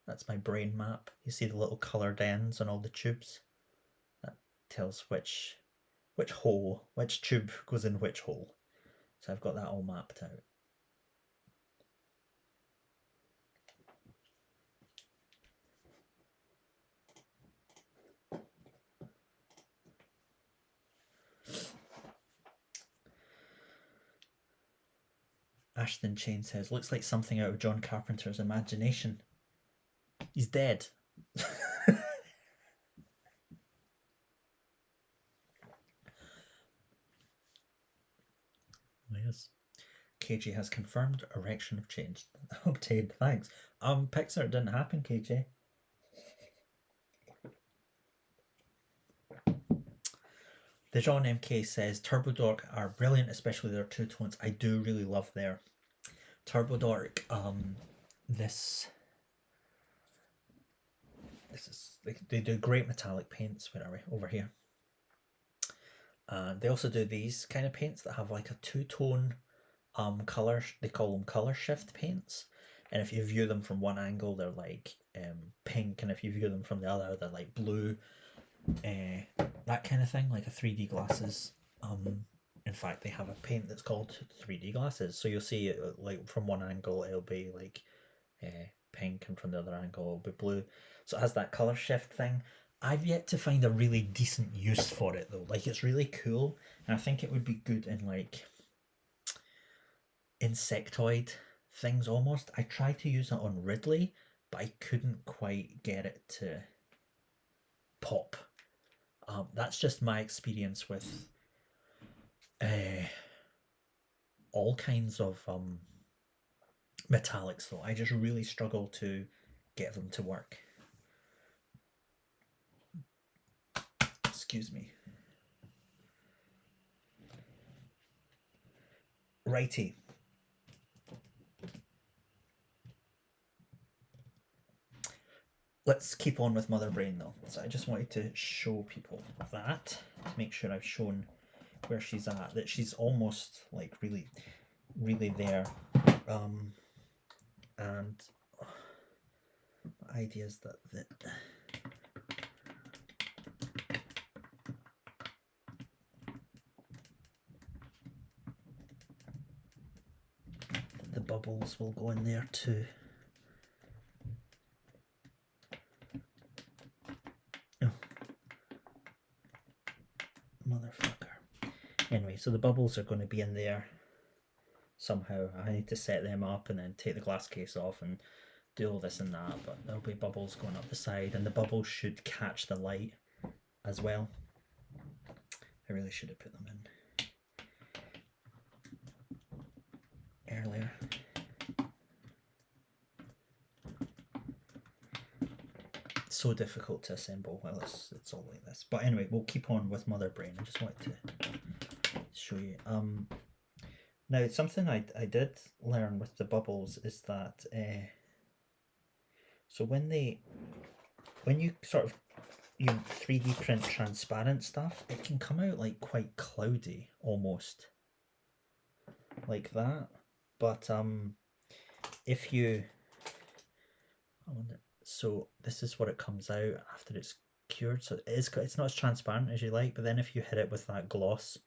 that's my brain map. You see the little coloured ends on all the tubes? That tells which hole, which tube goes in which hole. So I've got that all mapped out. Ashton Chain says, looks like something out of John Carpenter's imagination. He's dead. Yes. KJ has confirmed erection of change. Obtained, thanks. Pixar, it didn't happen, KJ. The John MK says Turbo Dork are brilliant, especially their two tones. I do really love their Turbo Dork. This is they do great metallic paints. Where are we? Over here. They also do these kind of paints that have like a two-tone color. They call them color shift paints. And if you view them from one angle, they're like pink, and if you view them from the other, they're like blue. That kind of thing, like a 3D glasses. In fact, they have a paint that's called 3D glasses. So you'll see it like from one angle, it'll be like pink, and from the other angle, it'll be blue. So it has that color shift thing. I've yet to find a really decent use for it though. Like, it's really cool, and I think it would be good in like insectoid things almost. I tried to use it on Ridley, but I couldn't quite get it to pop. That's just my experience with all kinds of metallics though. I just really struggle to get them to work. Excuse me. Righty. Let's keep on with Mother Brain though. So I just wanted to show people that, to make sure I've shown where she's at, that she's almost like really, really there. And the idea is that the bubbles will go in there too. Oh. Motherfucker. Anyway, so the bubbles are going to be in there somehow. I need to set them up and then take the glass case off and do all this and that, but there'll be bubbles going up the side, and the bubbles should catch the light as well. I really should have put them in earlier. So difficult to assemble while it's all like this. But anyway, we'll keep on with Mother Brain. I just wanted to show you. Now, something I did learn with the bubbles is that so when you sort of 3D print transparent stuff, it can come out like quite cloudy almost, like that. But if you, I wonder, so this is what it comes out after it's cured, so it's not as transparent as you like, but then if you hit it with that gloss,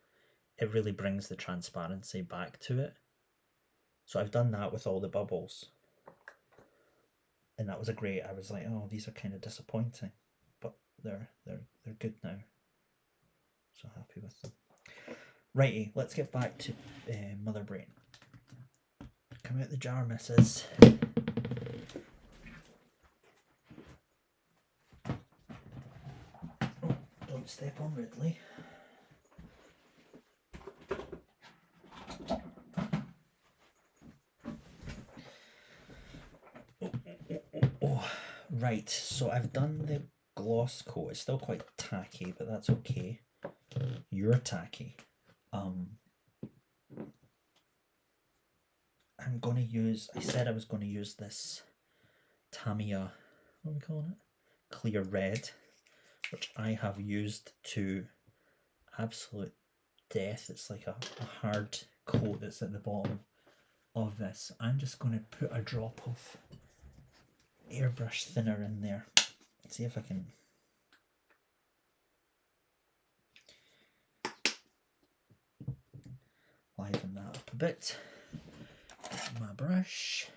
it really brings the transparency back to it. So I've done that with all the bubbles, and that was a great. I was like, oh, these are kind of disappointing, but they're good now. So happy with them. Righty, let's get back to Mother Brain. Come out the jar, missus. Oh, don't step on Ridley. Oh, right, so I've done the gloss coat. It's still quite tacky, but that's okay. You're tacky. I'm going to use, I said I was going to use this Tamiya, what are we calling it? Clear red, which I have used to absolute death. It's like a hard coat that's at the bottom of this. I'm just going to put a drop of airbrush thinner in there. Let's see if I can liven that up a bit. My brush.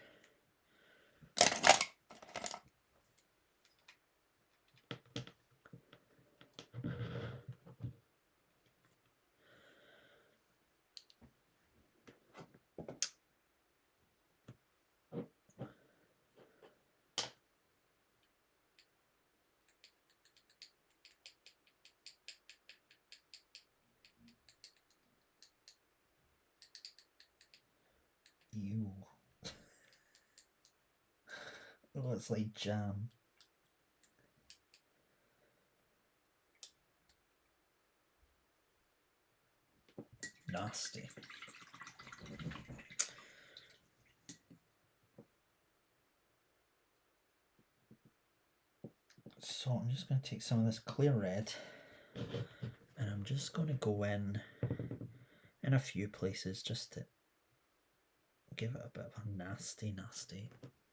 Ew. Oh, it's like jam. Nasty. So I'm just going to take some of this clear red and I'm just going to go in a few places just to give it a bit of a nasty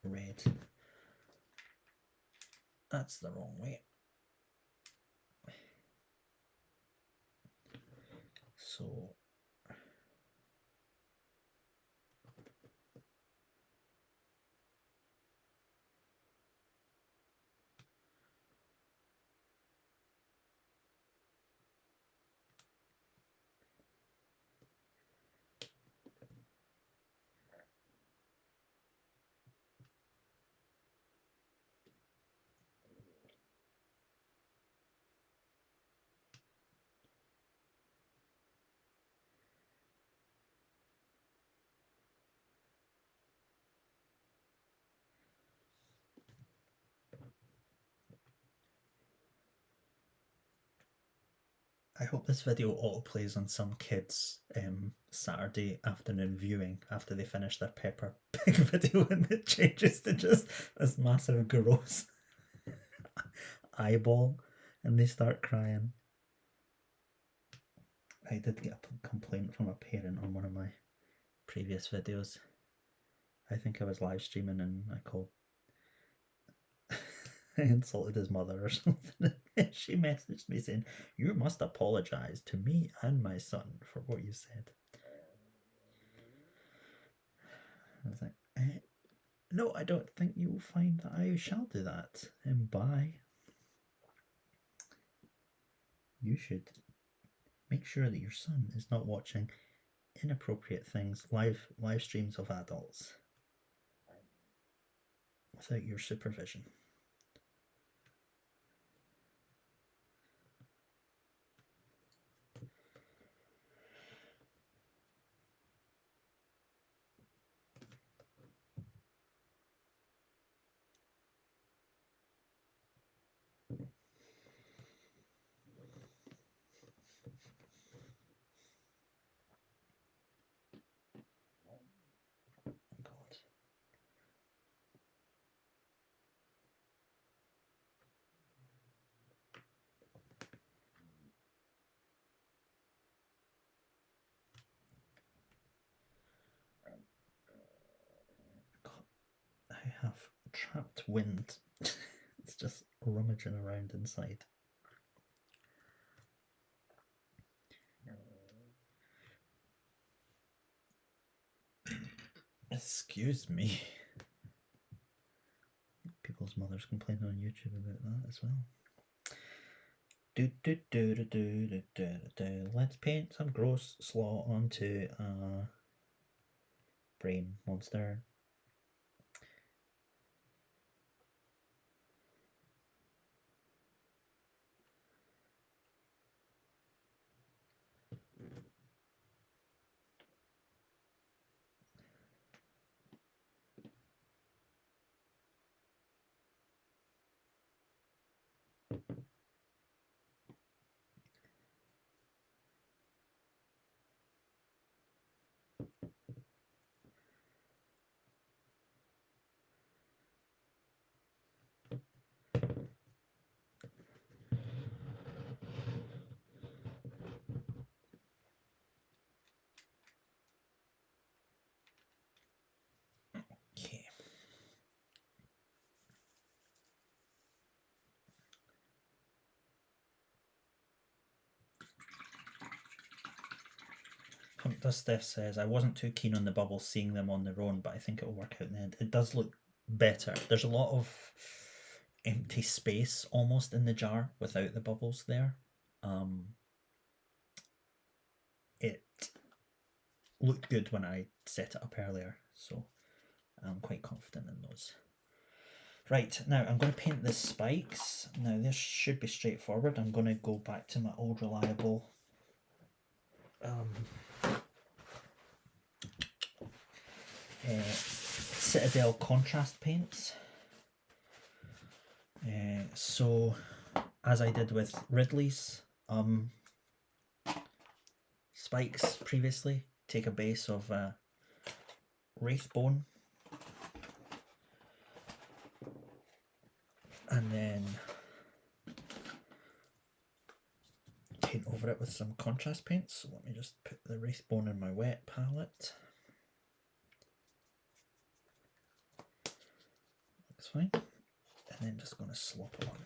red. That's the wrong way. So I hope this video autoplays on some kids' Saturday afternoon viewing after they finish their Peppa Pig video and it changes to just this massive gross eyeball and they start crying. I did get a complaint from a parent on one of my previous videos. I think I was live streaming and I called I insulted his mother or something. She messaged me saying, "You must apologise to me and my son for what you said." I was like, no, I don't think you'll find that I shall do that. And bye. You should make sure that your son is not watching inappropriate things, live streams of adults, without your supervision. I have trapped wind. It's just rummaging around inside. Excuse me. People's mothers complain on YouTube about that as well. Let's paint some gross slaw onto a brain monster. Okay. Hunter Steph says, I wasn't too keen on the bubbles seeing them on their own, but I think it'll work out in the end. It does look better. There's a lot of empty space almost in the jar without the bubbles there. It looked good when I set it up earlier, so I'm quite confident in those. Right, now I'm going to paint the spikes. Now this should be straightforward. I'm going to go back to my old reliable Citadel contrast paints. So as I did with Ridley's spikes previously, take a base of Wraithbone and then paint over it with some contrast paints. So let me just put the Wraithbone in my wet palette. Looks fine. And then just going to slop it on.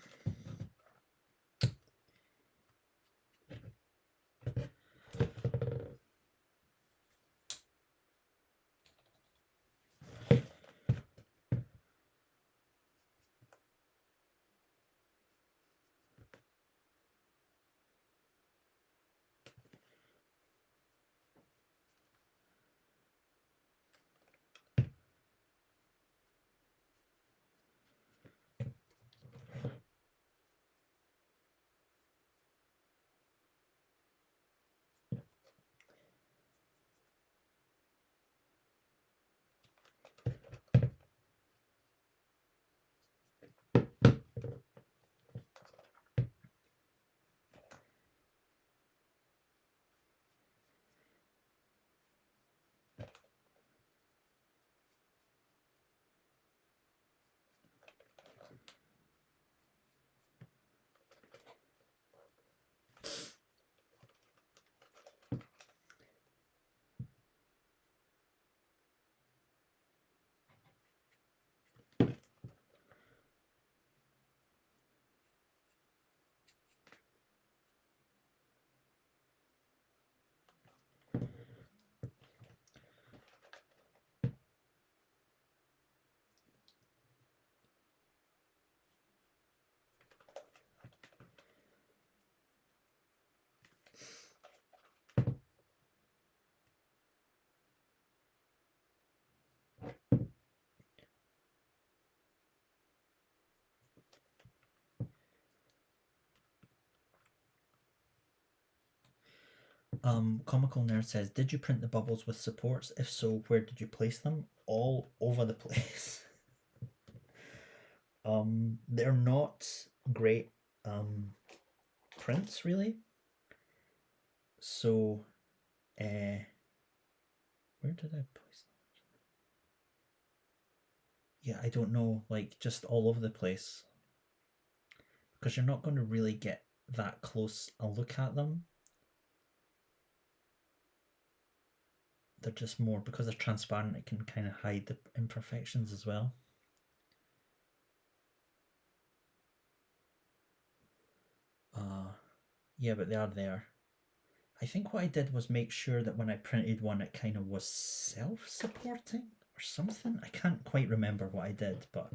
Comical Nerd says, did you print the bubbles with supports? If so, where did you place them? All over the place. They're not great prints, really. So, where did I place them? Yeah, I don't know, like just all over the place. Because you're not going to really get that close a look at them. They're just more, because they're transparent, it can kind of hide the imperfections as well. Yeah, but they are there. I think what I did was make sure that when I printed one, it kind of was self-supporting. or something. I can't quite remember what I did, but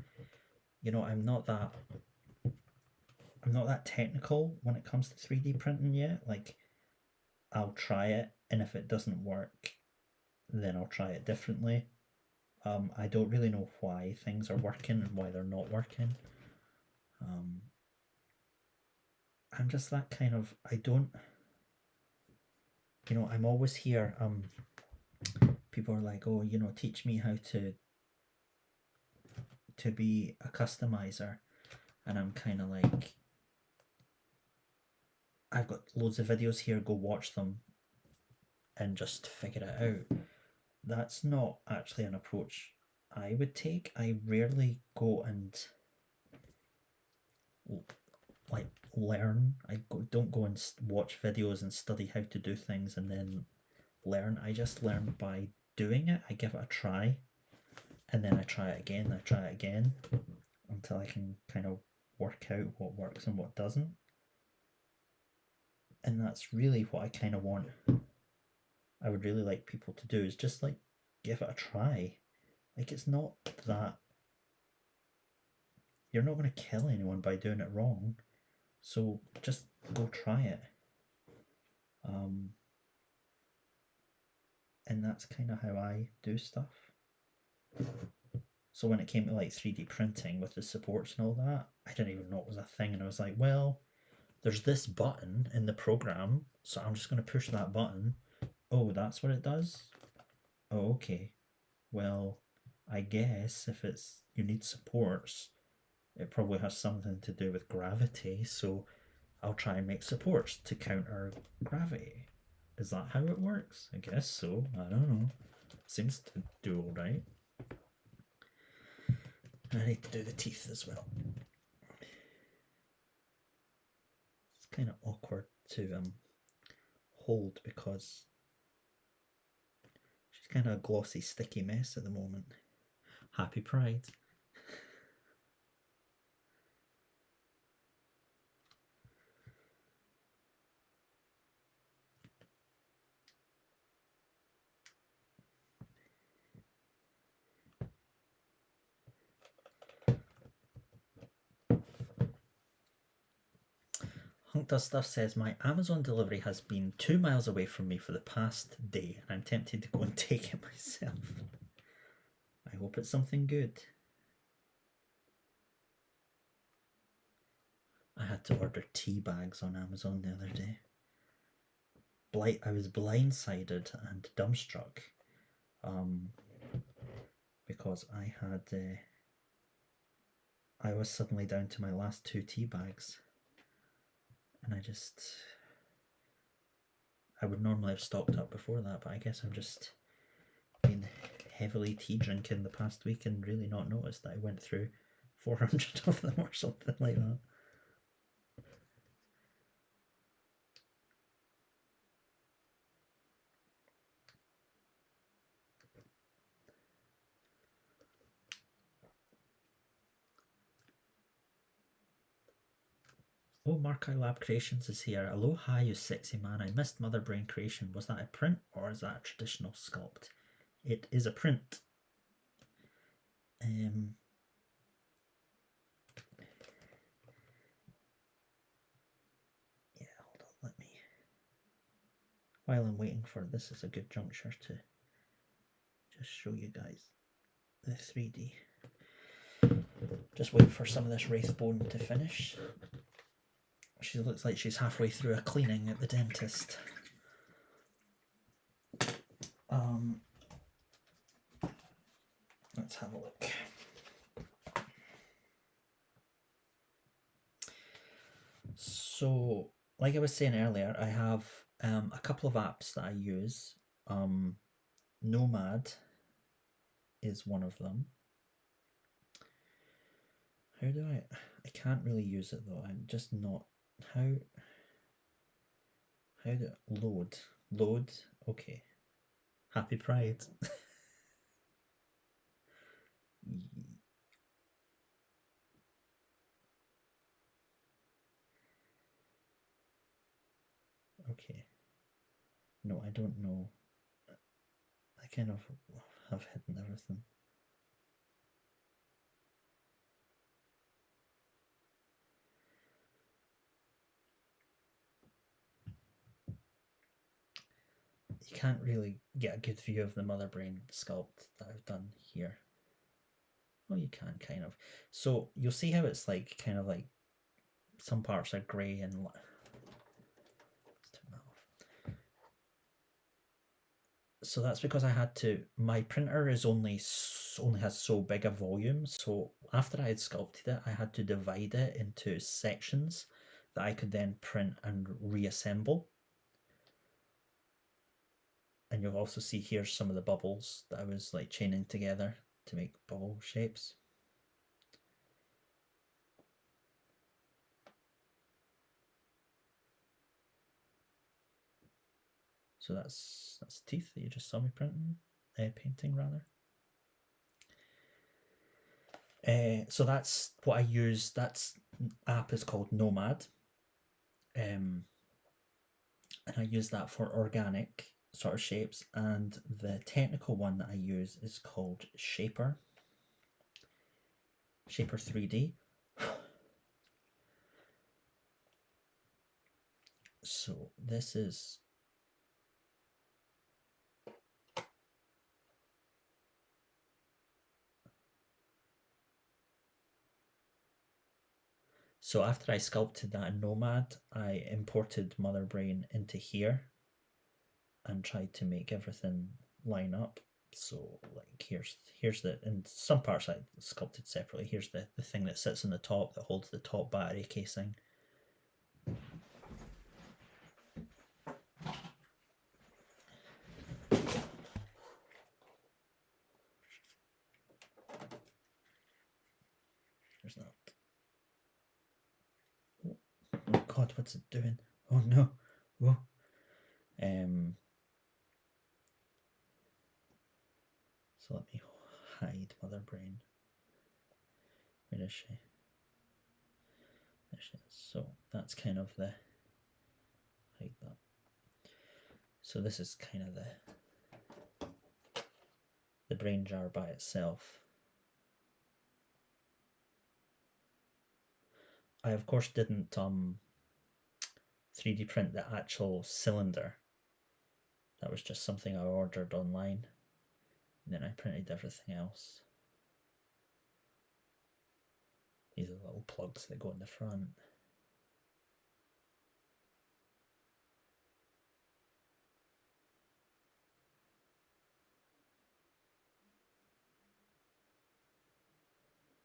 you know, I'm not that technical when it comes to 3D printing yet. Like, I'll try it, and if it doesn't work, then I'll try it differently. I don't really know why things are working and why they're not working. I'm just that kind of, I don't, you know, I'm always here. People are like, oh, you know, teach me how to be a customizer, and I'm kind of like, I've got loads of videos here, go watch them and just figure it out. That's not actually an approach I would take. I rarely go and like learn. Don't go and watch videos and study how to do things and then learn. I just learn by doing it. I give it a try, and then I try it again. I try it again until I can kind of work out what works and what doesn't. And that's really what I kind of want. I would really like people to do is just like give it a try. Like, it's not that you're not going to kill anyone by doing it wrong, so just go try it. And that's kind of how I do stuff. So when it came to like 3D printing with the supports and all that, I didn't even know it was a thing, and I was like, well, there's this button in the program, so I'm just going to push that button. Oh, that's what it does? Oh, okay. Well, I guess if it's you need supports, it probably has something to do with gravity, so I'll try and make supports to counter gravity. Is that how it works? I guess so. I don't know. Seems to do all right. I need to do the teeth as well. It's kind of awkward to hold because she's kind of a glossy, sticky mess at the moment. Happy Pride. Hunter Stuff says, my Amazon delivery has been 2 miles away from me for the past day, and I'm tempted to go and take it myself. I hope it's something good. I had to order tea bags on Amazon the other day. I was blindsided and dumbstruck because I was suddenly down to my last 2 tea bags, and I would normally have stocked up before that, but I guess I'm just been heavily tea drinking the past week and really not noticed that I went through 400 of them or something like that. Oh, Markai Lab Creations is here. Aloha, you sexy man. I missed Mother Brain Creation. Was that a print or is that a traditional sculpt? It is a print. Yeah, hold on, let me... While I'm waiting for this is a good juncture to just show you guys the 3D. Just wait for some of this Wraithbone to finish. She looks like she's halfway through a cleaning at the dentist. Let's have a look. So, like I was saying earlier, I have a couple of apps that I use. Nomad is one of them. How do I can't really use it though. I'm just not... How do load? Okay. Happy Pride. Okay. No, I don't know. I kind of have hidden everything. You can't really get a good view of the mother brain sculpt that I've done here. Well, you can kind of. So you'll see how it's like kind of like some parts are grey and let's turn that off. So that's because I had to. My printer is only has so big a volume. So after I had sculpted it, I had to divide it into sections that I could then print and reassemble. And you'll also see here some of the bubbles that I was like chaining together to make bubble shapes. So that's teeth that you just saw me painting rather. So that's what I use. That's app is called Nomad, and I use that for organic sort of shapes. And the technical one that I use is called Shaper 3D. So this is so after I sculpted that in Nomad, I imported Mother Brain into here and tried to make everything line up. So like here's the, in some parts I sculpted separately. Here's the thing that sits on the top that holds the top battery casing. There's that. Oh God, what's it doing? Oh no. Whoa. So let me hide Mother Brain. Where is she? There she is. So that's kind of the, hide that. So this is kind of the brain jar by itself. I of course didn't 3D print the actual cylinder. That was just something I ordered online. And then I printed everything else. These are the little plugs that go in the front.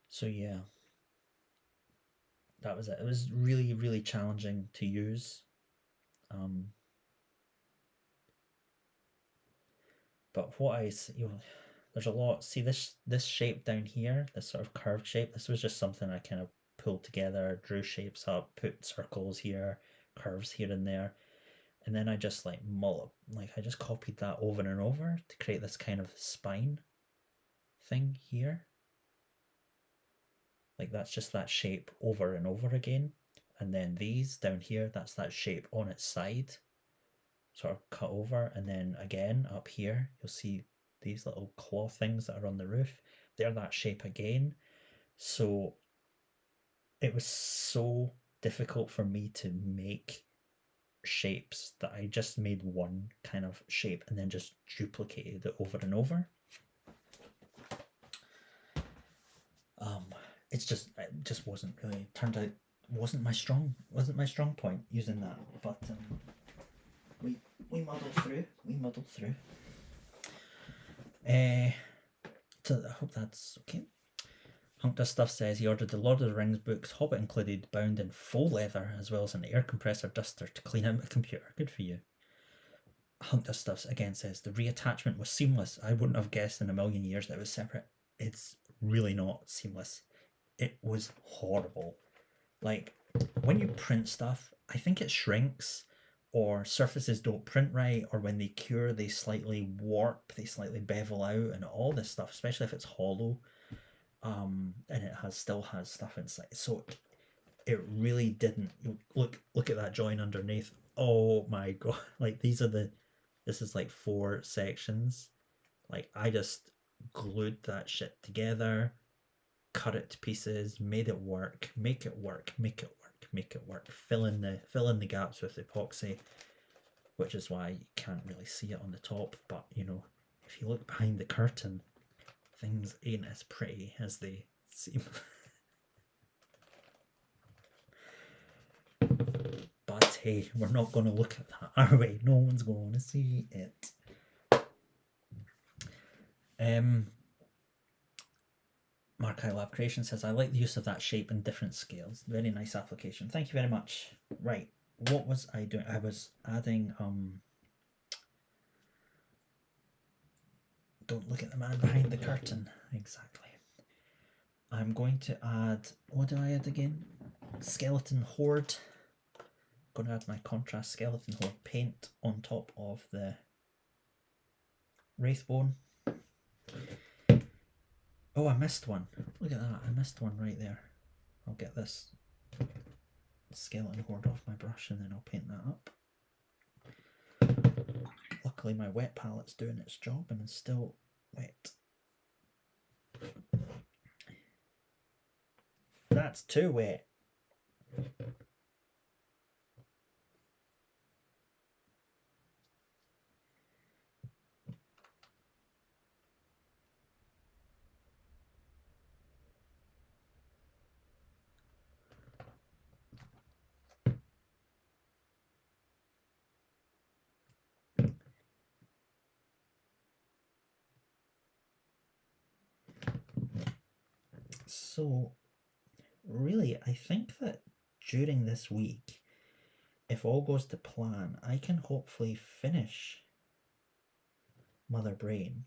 So yeah, that was it. It was really, really challenging to use. But what there's a lot. See this shape down here, this sort of curved shape. This was just something I kind of pulled together, drew shapes up, put circles here, curves here and there, and then I just like I just copied that over and over to create this kind of spine thing here. Like that's just that shape over and over again. And then these down here, that's that shape on its side, sort of cut over. And then again up here, you'll see these little claw things that are on the roof. They're that shape again. So it was so difficult for me to make shapes that I just made one kind of shape and then just duplicated it over and over. It just wasn't really, turned out wasn't my strong point using that, but we muddled through. So I hope that's okay. Hunk Does Stuff says he ordered the Lord of the Rings books, Hobbit included, bound in faux leather, as well as an air compressor duster to clean out my computer. Good for you. Hunk Does Stuff again says the reattachment was seamless. I wouldn't have guessed in a million years that it was separate. It's really not seamless. It was horrible. Like when you print stuff, I think it shrinks, or surfaces don't print right, or when they cure they slightly warp, they slightly bevel out, and all this stuff, especially if it's hollow, and it still has stuff inside. So it really didn't. Look at that join underneath. Oh my God! Like this is like 4 sections, Like, I just glued that shit together, cut it to pieces, made it work, make it work, make it work, make it work, fill in the gaps with epoxy, which is why you can't really see it on the top. But you know, if you look behind the curtain, things ain't as pretty as they seem. But hey, we're not going to look at that, are we? No one's going to see it. Mark I Love Creation says, I like the use of that shape in different scales. Very nice application. Thank you very much. Right, what was I doing? I was adding don't look at the man behind the curtain. Exactly. I'm going to add, what did I add again? Skeleton Horde. I'm going to add my contrast skeleton horde paint on top of the Wraithbone. Oh, I missed one. Look at that. I missed one right there. I'll get this skeleton horde off my brush and then I'll paint that up. Luckily my wet palette's doing its job and it's still wet. That's too wet. So really, I think that during this week, if all goes to plan, I can hopefully finish Mother Brain,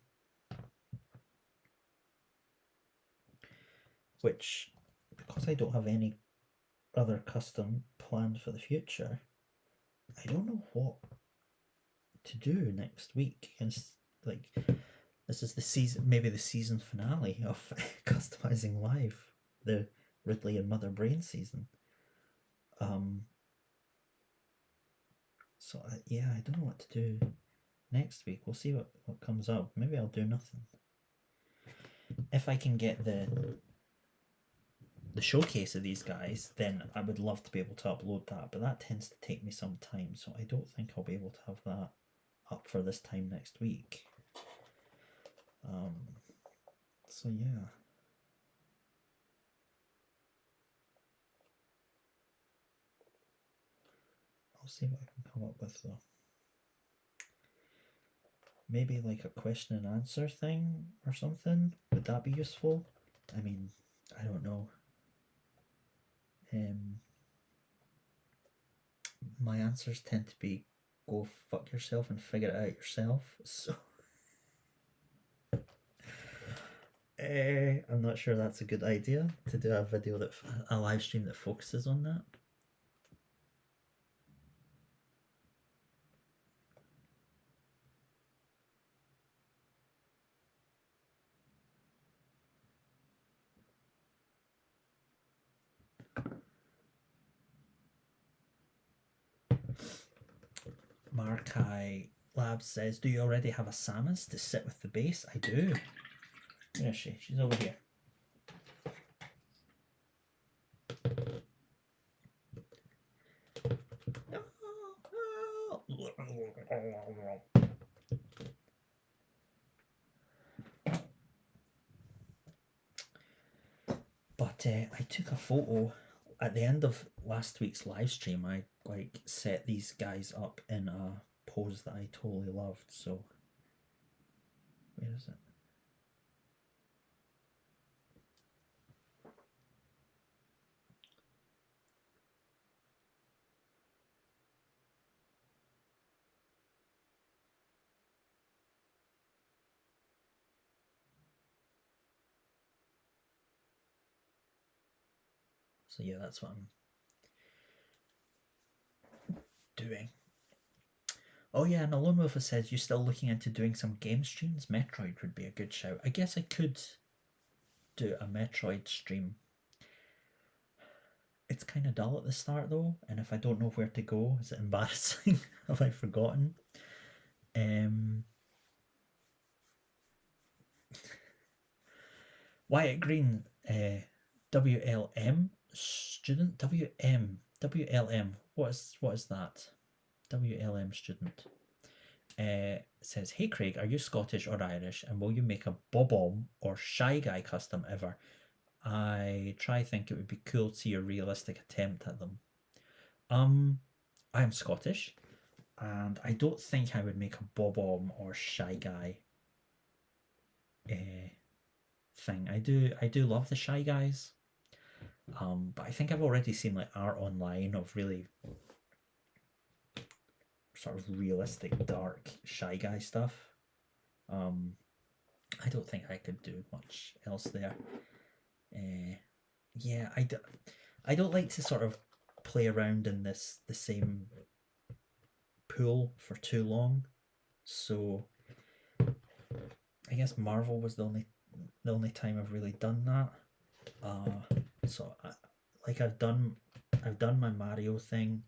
which, because I don't have any other custom planned for the future, I don't know what to do next week. And like, this is the season, maybe the season finale of Customizing Live, the Ridley and Mother Brain season. So yeah, I don't know what to do next week. We'll see what comes up. Maybe I'll do nothing. If I can get the showcase of these guys, then I would love to be able to upload that, but that tends to take me some time, so I don't think I'll be able to have that up for this time next week. So yeah. I'll see what I can come up with though. Maybe like a question and answer thing or something. Would that be useful? I mean, I don't know. My answers tend to be go fuck yourself and figure it out yourself. So I'm not sure that's a good idea to do a video that a live stream that focuses on that. Markai Labs says, do you already have a Samus to sit with the base? I do. Where is she? She's over here. But I took a photo at the end of last week's live stream. I like set these guys up in a pose that I totally loved. So where is it? So yeah, that's what I'm doing. Oh yeah, and Alone Wolf says, you still looking into doing some game streams? Metroid would be a good shout. I guess I could do a Metroid stream. It's kind of dull at the start though, and if I don't know where to go, is it embarrassing? Have I forgotten? Wyatt Green, WLM student. WLM. What is that? WLM student. Says, hey Craig, are you Scottish or Irish, and will you make a bob-omb or shy guy custom ever? I think it would be cool to see a realistic attempt at them. I am Scottish, and I don't think I would make a bob-omb or shy guy thing. I do love the shy guys, but I think I've already seen like art online of really sort of realistic, dark shy guy stuff. I don't think I could do much else there. Yeah, I don't like to sort of play around in the same pool for too long. So I guess Marvel was the only time I've really done that. I've done my Mario thing,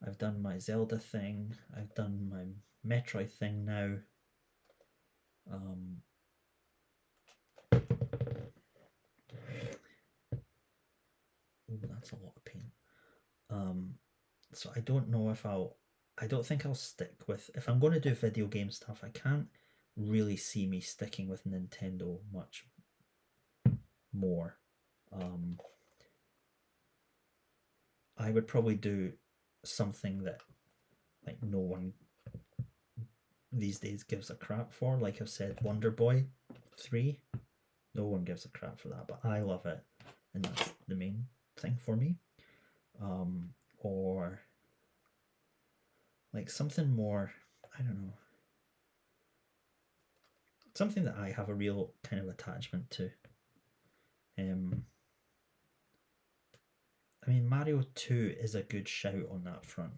I've done my Zelda thing, I've done my Metroid thing now. That's a lot of paint. So I don't know if I don't think I'll stick with, if I'm going to do video game stuff, I can't really see me sticking with Nintendo much more. I would probably do something that like no one these days gives a crap for. Like I've said, Wonder Boy 3. No one gives a crap for that, but I love it, and that's the main thing for me. Or like something more, I don't know, something that I have a real kind of attachment to. I mean, Mario 2 is a good shout on that front,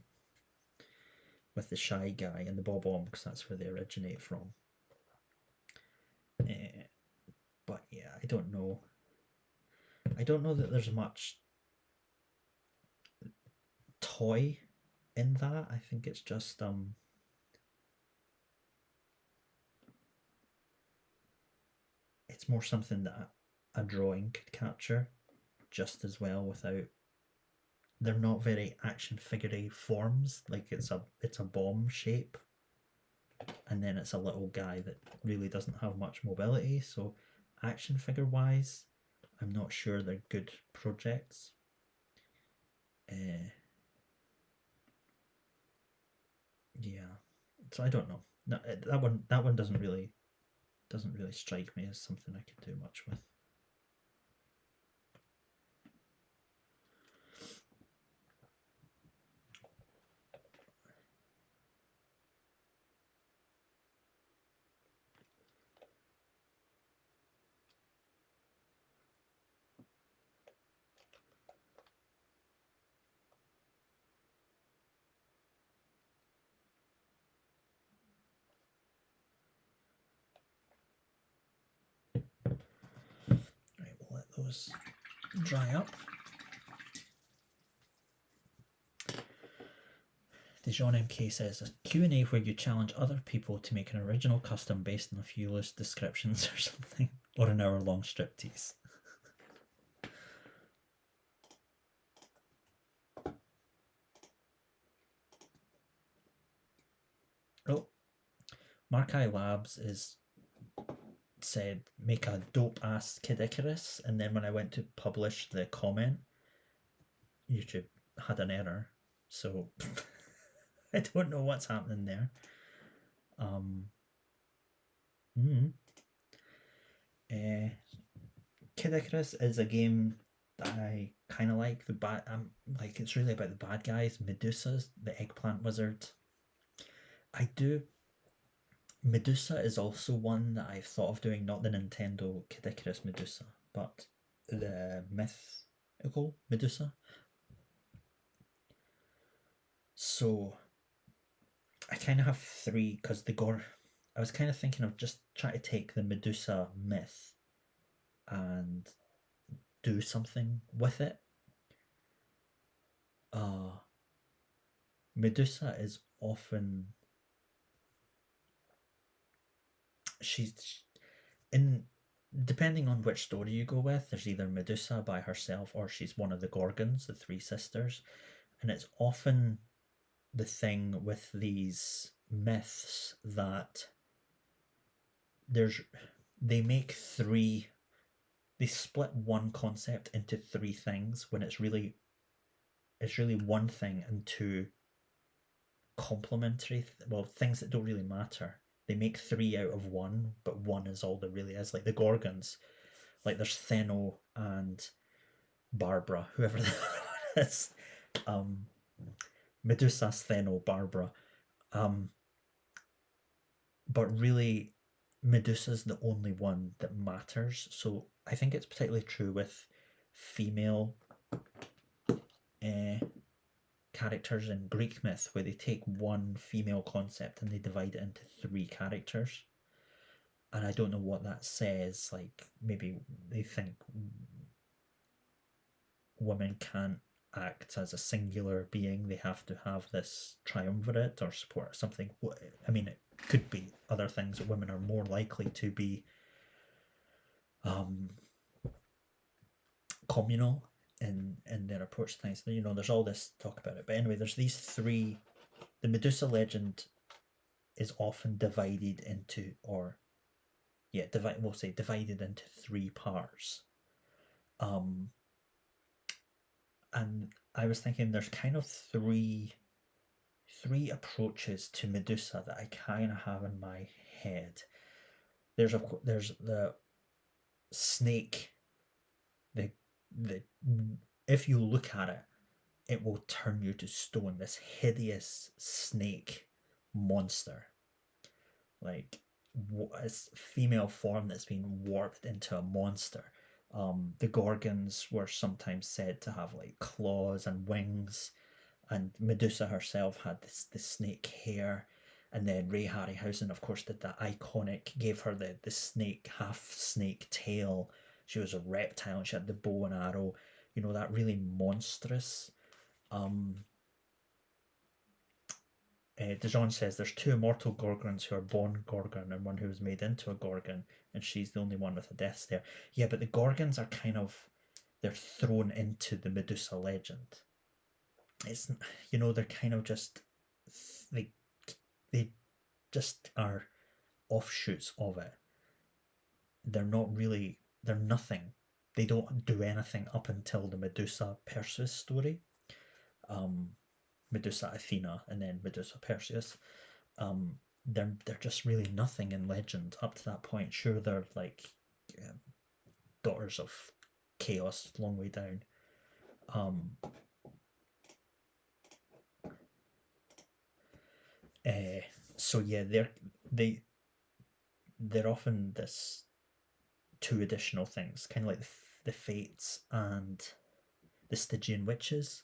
with the shy guy and the bob-omb, because that's where they originate from. But yeah, I don't know. I don't know that there's much toy in that. I think it's just it's more something that a drawing could capture just as well without, they're not very action figure-y forms. Like it's a bomb shape, and then it's a little guy that really doesn't have much mobility. So action figure wise, I'm not sure they're good projects. Yeah, so I don't know. No, that one doesn't really strike me as something I could do much with. Right, we'll let those dry up. Dijon MK says, a Q&A where you challenge other people to make an original custom based on a few loose descriptions or something, or an hour-long striptease. Oh, Markai Labs is said, make a dope-ass Kid Icarus, and then when I went to publish the comment, YouTube had an error, so I don't know what's happening there. Kid Icarus is a game that I kind of like. Like, it's really about the bad guys. Medusa's the eggplant wizard. Medusa is also one that I've thought of doing, not the Nintendo Kid Icarus Medusa, but the mythical Medusa. So I kind of have three, because I was kind of thinking of just trying to take the Medusa myth and do something with it. Medusa is often, she's in depending on which story you go with, there's either Medusa by herself or she's one of the Gorgons, the three sisters. And it's often the thing with these myths that they make three, they split one concept into three things when it's really one thing and two complementary, things that don't really matter. They make three out of one, but one is all there really is. Like the Gorgons, like there's Theno and Barbara, whoever the one is. Medusa, Theno, Barbara. But really, Medusa's the only one that matters. So I think it's particularly true with female characters in Greek myth, where they take one female concept and they divide it into three characters. And I don't know what that says. Like, maybe they think women can't act as a singular being, they have to have this triumvirate or support something. I mean, it could be other things, that women are more likely to be communal in their approach to things. You know, there's all this talk about it, but anyway, there's these three. The Medusa legend is often divided into, divided into three parts. And I was thinking there's kind of three approaches to Medusa that I kind of have in my head. There's the snake. The if you look at it, it will turn you to stone. This hideous snake monster, like a female form that's been warped into a monster. The Gorgons were sometimes said to have like claws and wings, and Medusa herself had this snake hair. And then Ray Harryhausen, of course, did that iconic, gave her the snake, half snake tail. She was a reptile and she had the bow and arrow, you know, that really monstrous. Dijon says there's two immortal Gorgons who are born Gorgon and one who was made into a Gorgon, and she's the only one with a death stare. Yeah, but the Gorgons are kind of, they're thrown into the Medusa legend. It's, you know, they're kind of just, they just are offshoots of it. They're not really, they're nothing. They don't do anything up until the Medusa Perseus story. Medusa Athena and then Medusa Perseus. They're just really nothing in legend up to that point. Sure, they're like daughters of chaos, long way down. So yeah, they're often this two additional things, kind of like the Fates and the Stygian Witches.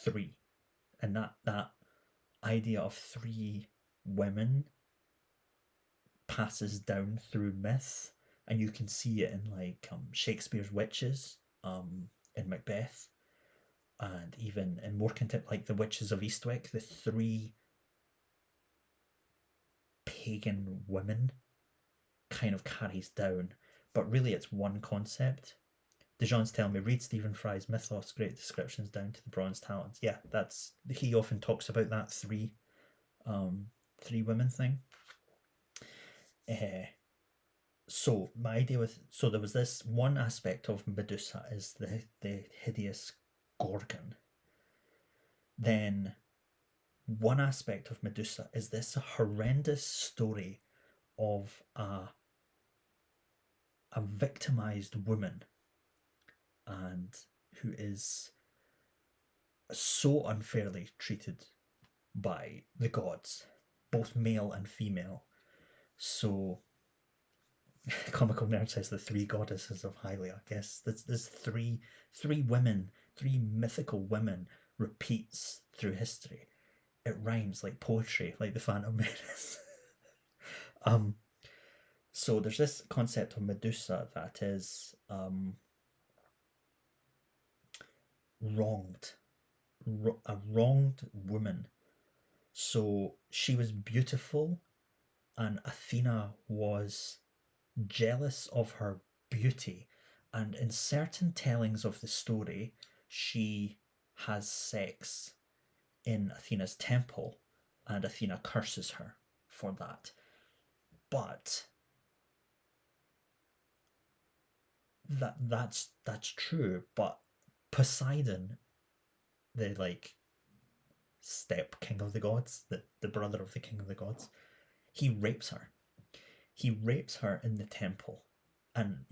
Three, and that idea of three women passes down through myth, and you can see it in like Shakespeare's witches, in Macbeth, and even in more like the Witches of Eastwick, the three pagan women kind of carries down, but really it's one concept. Dijon's telling me, read Stephen Fry's Mythos, great descriptions down to the bronze talons. Yeah, he often talks about that three women thing. So my idea there was this one aspect of Medusa is the hideous Gorgon. Then one aspect of Medusa is this horrendous story of a victimized woman, and who is so unfairly treated by the gods, both male and female. So Comical Nerd says the three goddesses of Hylia. Yes, there's three women, three mythical women repeats through history. It rhymes like poetry, like the Phantom Menace. So there's this concept of Medusa that is wronged, a wronged woman. So she was beautiful, and Athena was jealous of her beauty, and in certain tellings of the story, she has sex in Athena's temple, and Athena curses her for that. But that's true. But Poseidon, the step king of the gods, the brother of the king of the gods, he rapes her. He rapes her in the temple, and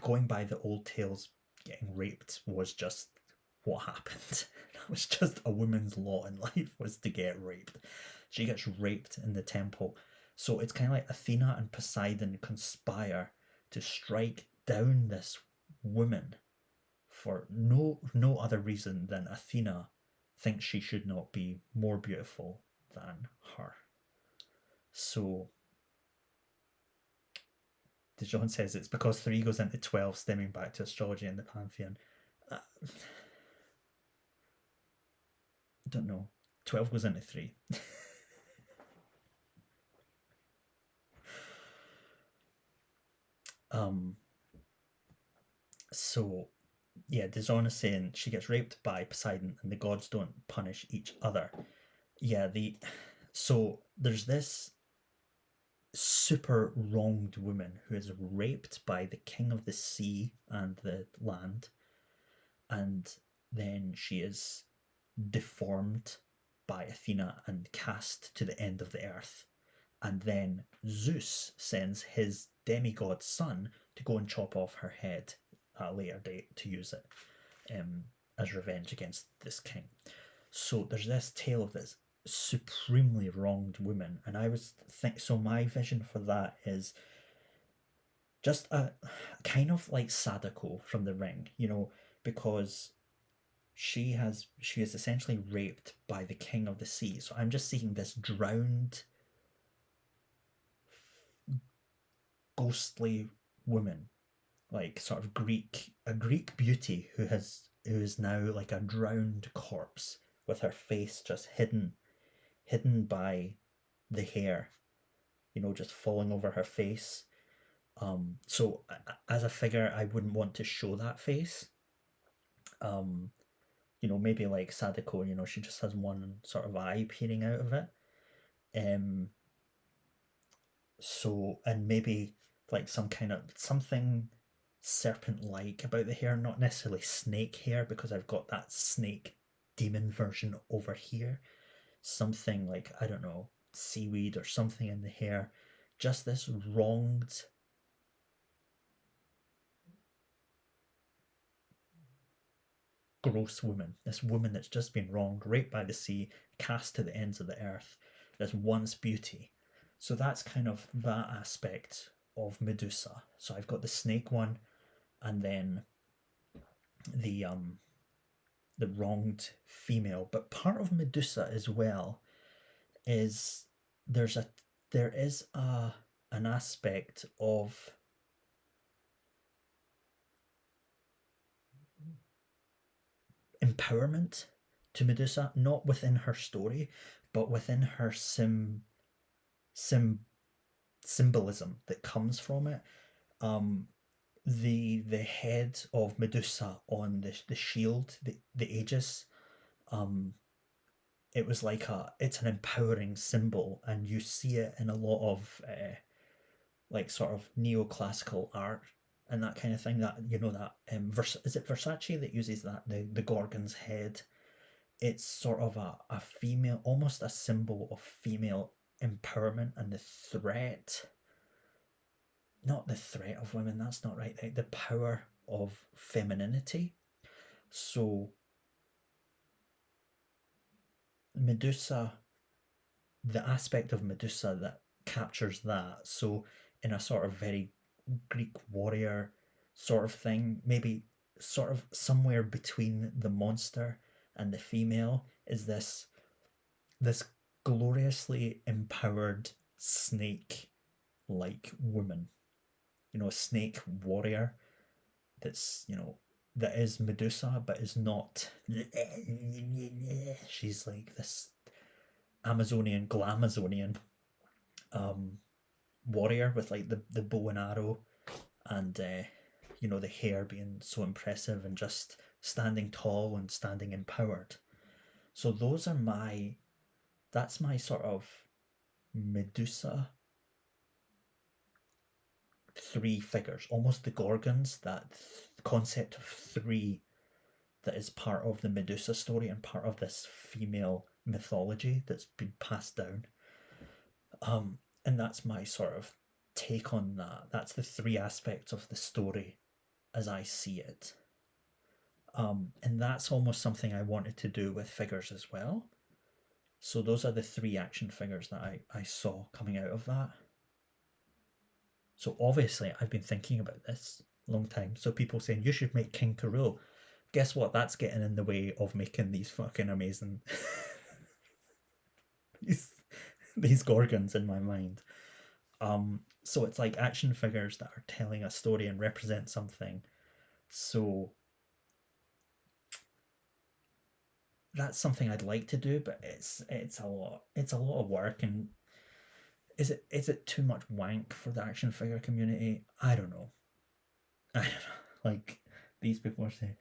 going by the old tales, getting raped was just what happened. That was just a woman's lot in life, was to get raped. She gets raped in the temple. So it's kind of like Athena and Poseidon conspire to strike down this woman for no other reason than Athena thinks she should not be more beautiful than her. So DeJohn says it's because 3 goes into 12, stemming back to astrology and the pantheon. I don't know. 12 goes into 3. So yeah, DeJohn is saying she gets raped by Poseidon and the gods don't punish each other. Yeah, so there's this super wronged woman who is raped by the king of the sea and the land, and then she is deformed by Athena and cast to the end of the earth, and then Zeus sends his demigod son to go and chop off her head at a later date to use it as revenge against this king. So there's this tale of this supremely wronged woman, and I was so my vision for that is just a kind of like Sadako from The Ring, because she is essentially raped by the king of the sea. So I'm just seeing this drowned, ghostly woman, like sort of a Greek beauty who is now like a drowned corpse with her face just hidden by the hair, just falling over her face. So as a figure, I wouldn't want to show that face. Maybe like Sadako, she just has one sort of eye peering out of it. So, and maybe like something serpent-like about the hair, not necessarily snake hair, because I've got that snake demon version over here. Something like, I don't know, seaweed or something in the hair. Just this wronged, gross woman. This woman that's just been wronged, raped by the sea, cast to the ends of the earth. This once beauty. So that's kind of that aspect of Medusa. So I've got the snake one, and then the wronged female. But part of Medusa as well is there is an aspect of empowerment to Medusa, not within her story, but within her symbolism that comes from it. The head of Medusa on the shield, the Aegis, it was like it's an empowering symbol, and you see it in a lot of like sort of neoclassical art and that kind of thing. That is it Versace that uses that, the Gorgon's head? It's sort of a female, almost a symbol of female empowerment and the threat. Not the threat of women, that's not right. The power of femininity. So Medusa, the aspect of Medusa that captures that, so in a sort of very Greek warrior sort of thing, maybe sort of somewhere between the monster and the female, is this gloriously empowered snake-like woman. A snake warrior that's, that is Medusa, but is not. She's like this Amazonian, glamazonian warrior with like the bow and arrow, and you know, the hair being so impressive and just standing tall and standing empowered. So those are that's my sort of Medusa three figures, almost the Gorgons, that concept of three that is part of the Medusa story and part of this female mythology that's been passed down. And that's my sort of take on that. That's the three aspects of the story as I see it. And that's almost something I wanted to do with figures as well. So those are the three action figures that I saw coming out of that. So obviously I've been thinking about this a long time. So people saying you should make King Karul. Guess what? That's getting in the way of making these fucking amazing these Gorgons in my mind. So it's like action figures that are telling a story and represent something. So that's something I'd like to do, but it's a lot of work. And is it too much wank for the action figure community? I don't know. Like these people are saying,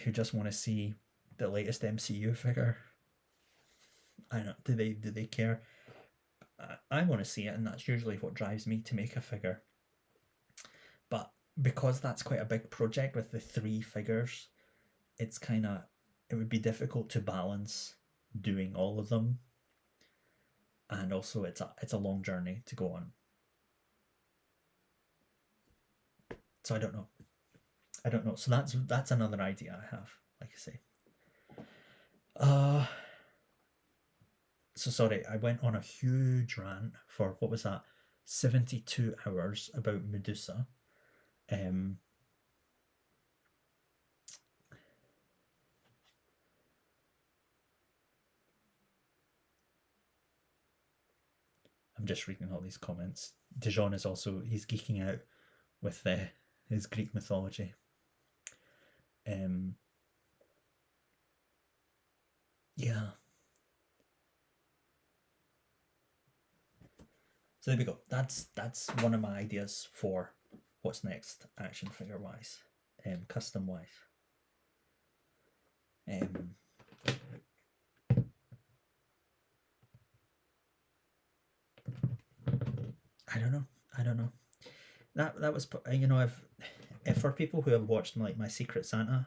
who just want to see the latest MCU figure. I don't know. Do they care? I want to see it, and that's usually what drives me to make a figure. But because that's quite a big project with the three figures, it would be difficult to balance doing all of them, and also it's a long journey to go on. So I don't know. So that's another idea I have, like I say. So sorry, I went on a huge rant for, what was that, 72 hours about Medusa. I'm just reading all these comments. Dijon is also, he's geeking out with his Greek mythology. Yeah. So there we go. That's one of my ideas for what's next, action figure wise, custom wise. I don't know. That was, you know, for people who have watched like my Secret Santa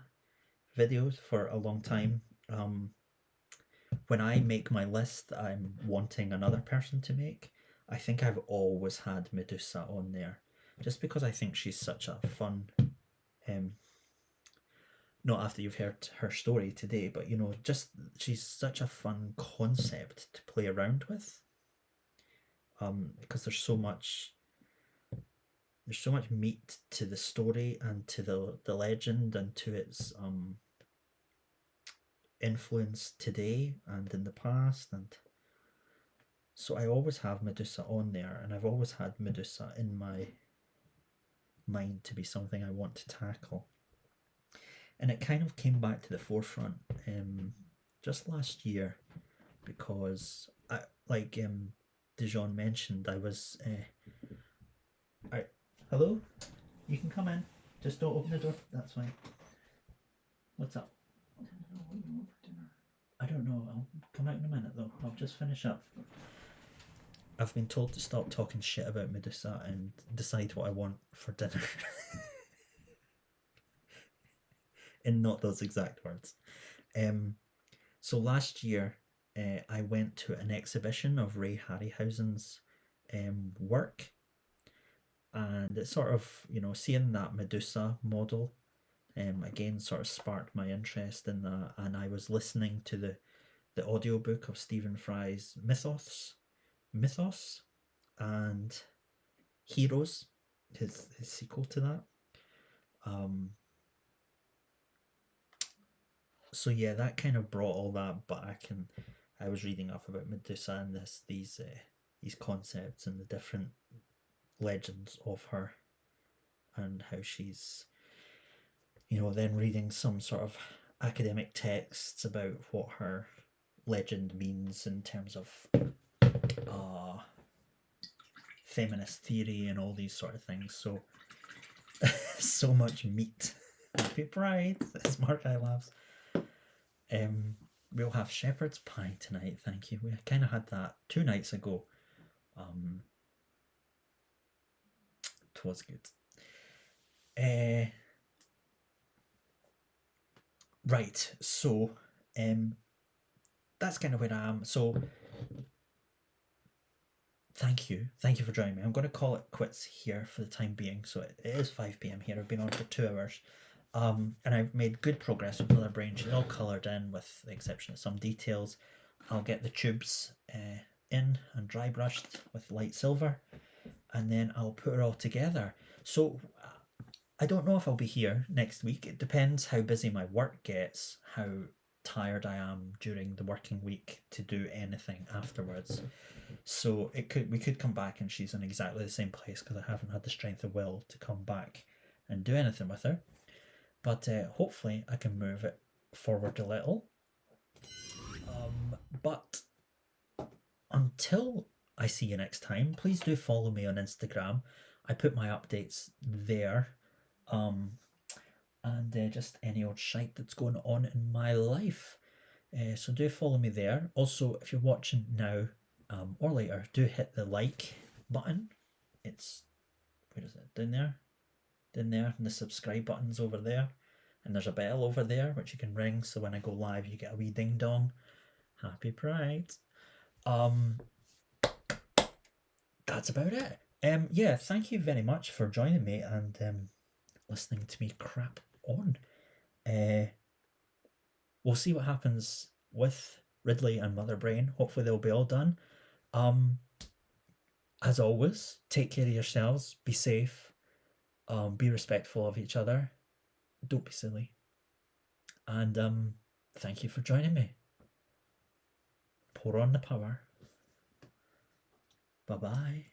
videos for a long time, when I make my list that I'm wanting another person to make, I think I've always had Medusa on there, just because I think she's such a fun, not after you've heard her story today, but you know, just she's such a fun concept to play around with, because there's so much meat to the story and to the legend and to its influence today and in the past. And so I always have Medusa on there, and I've always had Medusa in my mind to be something I want to tackle. And it kind of came back to the forefront just last year, because like Dijon mentioned, I was hello, you can come in, just don't open the door, that's fine. What's up? I don't know what you want for dinner. I don't know, I'll come out in a minute though. I'll just finish up. I've been told to stop talking shit about Medusa and decide what I want for dinner. In not those exact words. So last year I went to an exhibition of Ray Harryhausen's work, and it sort of, you know, seeing that Medusa model again sort of sparked my interest in that. And I was listening to the audiobook of Stephen Fry's Mythos and Heroes, his sequel to that. So yeah, that kind of brought all that back, and I was reading up about Medusa and these concepts and the different legends of her, and how she's, you know, then reading some sort of academic texts about what her legend means in terms of feminist theory and all these sort of things. So, so much meat. Happy Pride, as Mark I laughs. We'll have shepherd's pie tonight, thank you. We kind of had that 2 nights ago. It was good. Right, so that's kind of where I am. So thank you for joining me. I'm going to call it quits here for the time being. So it is 5 p.m. here. I've been on for 2 hours. And I've made good progress with Mother Brain. She's all coloured in with the exception of some details. I'll get the tubes in and dry brushed with light silver, and then I'll put her all together. So I don't know if I'll be here next week. It depends how busy my work gets, how tired I am during the working week to do anything afterwards. So we could come back and she's in exactly the same place because I haven't had the strength of will to come back and do anything with her. But hopefully I can move it forward a little. But until I see you next time, please do follow me on Instagram. I put my updates there. And just any old shite that's going on in my life. So do follow me there. Also, if you're watching now or later, do hit the like button. It's, where is it? Down there, and the subscribe button's over there. And there's a bell over there which you can ring, so when I go live you get a wee ding dong. Happy Pride. That's about it. Yeah, thank you very much for joining me and listening to me crap on. We'll see what happens with Ridley and Mother Brain. Hopefully they'll be all done. As always, take care of yourselves, be safe, be respectful of each other, don't be silly, and thank you for joining me. Pour on the power. Bye bye.